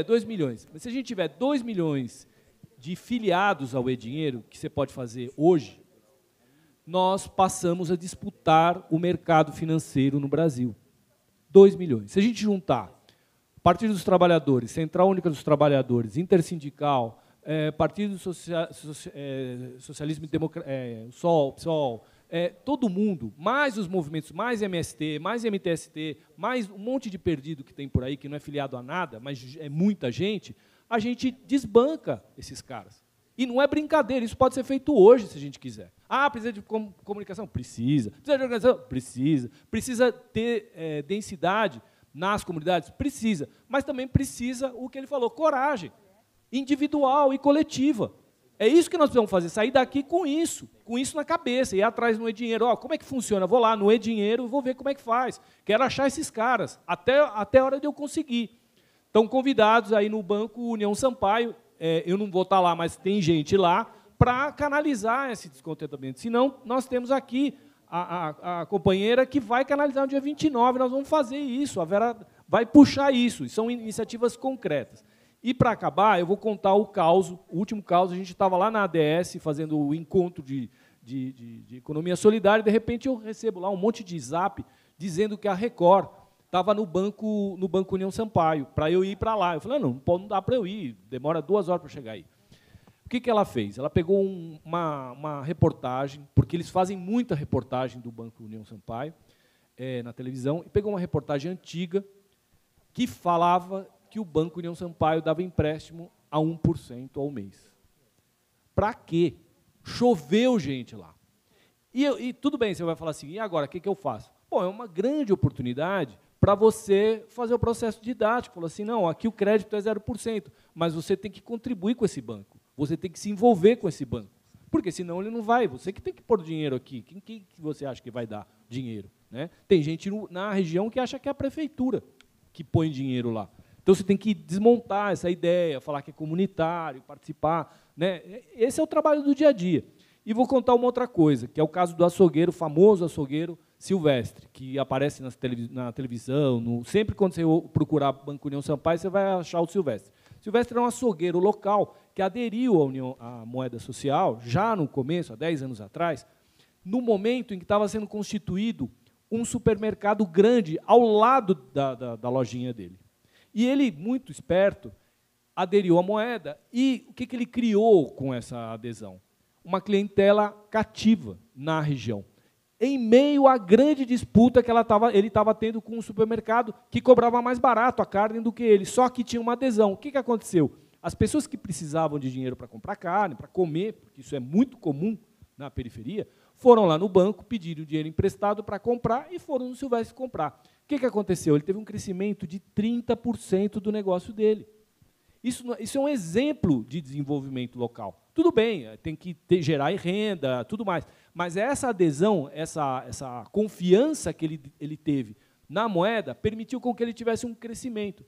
2 milhões. Mas se a gente tiver 2 milhões de filiados ao E-Dinheiro, que você pode fazer hoje, nós passamos a disputar o mercado financeiro no Brasil. 2 milhões. Se a gente juntar Partido dos Trabalhadores, Central Única dos Trabalhadores, Intersindical, Partido Socialismo e Democracia, PSOL, todo mundo, mais os movimentos, mais MST, mais MTST, mais um monte de perdido que tem por aí, que não é filiado a nada, mas é muita gente, a gente desbanca esses caras. E não é brincadeira, isso pode ser feito hoje, se a gente quiser. Ah, precisa de comunicação? Precisa. Precisa de organização? Precisa. Precisa ter densidade nas comunidades? Precisa. Mas também precisa, o que ele falou, coragem individual e coletiva. É isso que nós precisamos fazer, sair daqui com isso na cabeça, ir atrás no E-Dinheiro. Ó, como é que funciona? Vou lá no E-Dinheiro e vou ver como é que faz. Quero achar esses caras, até a hora de eu conseguir. Estão convidados aí no Banco União Sampaio, eu não vou estar lá, mas tem gente lá, para canalizar esse descontentamento. Senão, nós temos aqui a companheira que vai canalizar no dia 29, nós vamos fazer isso, a Vera vai puxar isso, e são iniciativas concretas. E, para acabar, eu vou contar o último caos. A gente estava lá na ADS fazendo o encontro de economia solidária, e, de repente, eu recebo lá um monte de zap dizendo que a Record estava no banco União Sampaio, para eu ir para lá. Eu falei, não dá para eu ir, demora 2 horas para chegar aí. O que ela fez? Ela pegou uma reportagem, porque eles fazem muita reportagem do Banco União Sampaio na televisão, e pegou uma reportagem antiga que falava que o Banco União Sampaio dava empréstimo a 1% ao mês. Para quê? Choveu gente lá. E tudo bem, você vai falar assim, e agora, o que eu faço? Bom, é uma grande oportunidade para você fazer o processo didático. Falou assim, não, aqui o crédito é 0%, mas você tem que contribuir com esse banco, você tem que se envolver com esse banco, porque senão ele não vai, você que tem que pôr dinheiro aqui. Quem que você acha que vai dar dinheiro? Né? Tem gente na região que acha que é a prefeitura que põe dinheiro lá. Então, você tem que desmontar essa ideia, falar que é comunitário, participar. Né? Esse é o trabalho do dia a dia. E vou contar uma outra coisa, que é o caso do açougueiro, famoso açougueiro Silvestre, que aparece na televisão. Sempre quando você procurar Banco União Sampaio, você vai achar o Silvestre. Silvestre é um açougueiro local que aderiu à moeda social, já no começo, há 10 anos atrás, no momento em que estava sendo constituído um supermercado grande ao lado da lojinha dele. E ele, muito esperto, aderiu à moeda. E o que ele criou com essa adesão? Uma clientela cativa na região, em meio à grande disputa que ele estava tendo com o supermercado, que cobrava mais barato a carne do que ele, só que tinha uma adesão. O que aconteceu? As pessoas que precisavam de dinheiro para comprar carne, para comer, porque isso é muito comum na periferia, foram lá no banco, pediram dinheiro emprestado para comprar e foram no Silvestre comprar. O que aconteceu? Ele teve um crescimento de 30% do negócio dele. Isso é um exemplo de desenvolvimento local. Tudo bem, tem que gerar renda, tudo mais, mas essa adesão, essa confiança que ele teve na moeda permitiu com que ele tivesse um crescimento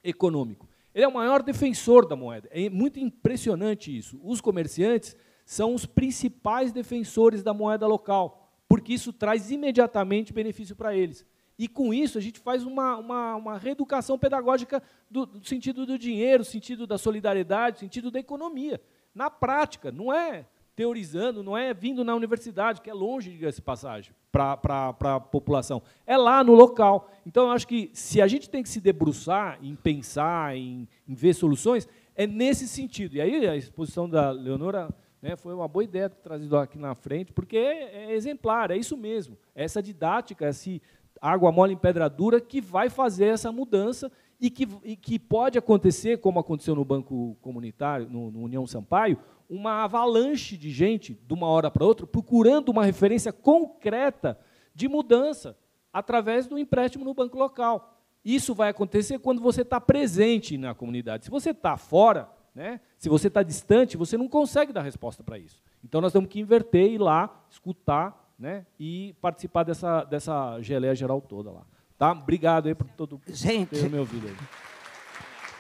econômico. Ele é o maior defensor da moeda. É muito impressionante isso. Os comerciantes são os principais defensores da moeda local, porque isso traz imediatamente benefício para eles. E, com isso, a gente faz uma reeducação pedagógica do sentido do dinheiro, sentido da solidariedade, sentido da economia. Na prática, não é teorizando, não é vindo na universidade, que é longe, diga-se passagem, para a população. É lá no local. Então, eu acho que, se a gente tem que se debruçar em pensar, em ver soluções, é nesse sentido. E aí, a exposição da Leonora, né, foi uma boa ideia trazido aqui na frente, porque é exemplar, é isso mesmo. Essa didática, esse água mole em pedra dura, que vai fazer essa mudança e que pode acontecer, como aconteceu no Banco Comunitário, no União Sampaio, uma avalanche de gente, de uma hora para outra, procurando uma referência concreta de mudança através do empréstimo no banco local. Isso vai acontecer quando você está presente na comunidade. Se você está fora, né? Se você está distante, você não consegue dar resposta para isso. Então, nós temos que inverter, ir lá, escutar, né? E participar dessa geleia geral toda lá. Tá? Obrigado aí por todo ter me ouvido aí.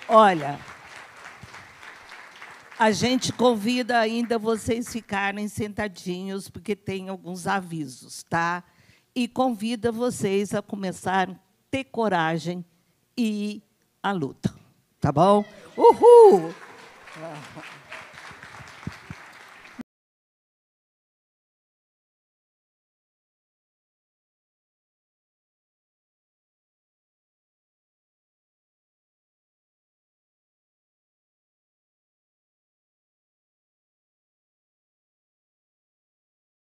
Olha, a gente convida ainda vocês ficarem sentadinhos, porque tem alguns avisos, tá? E convida vocês a começar a ter coragem e ir à luta, tá bom? Uhul!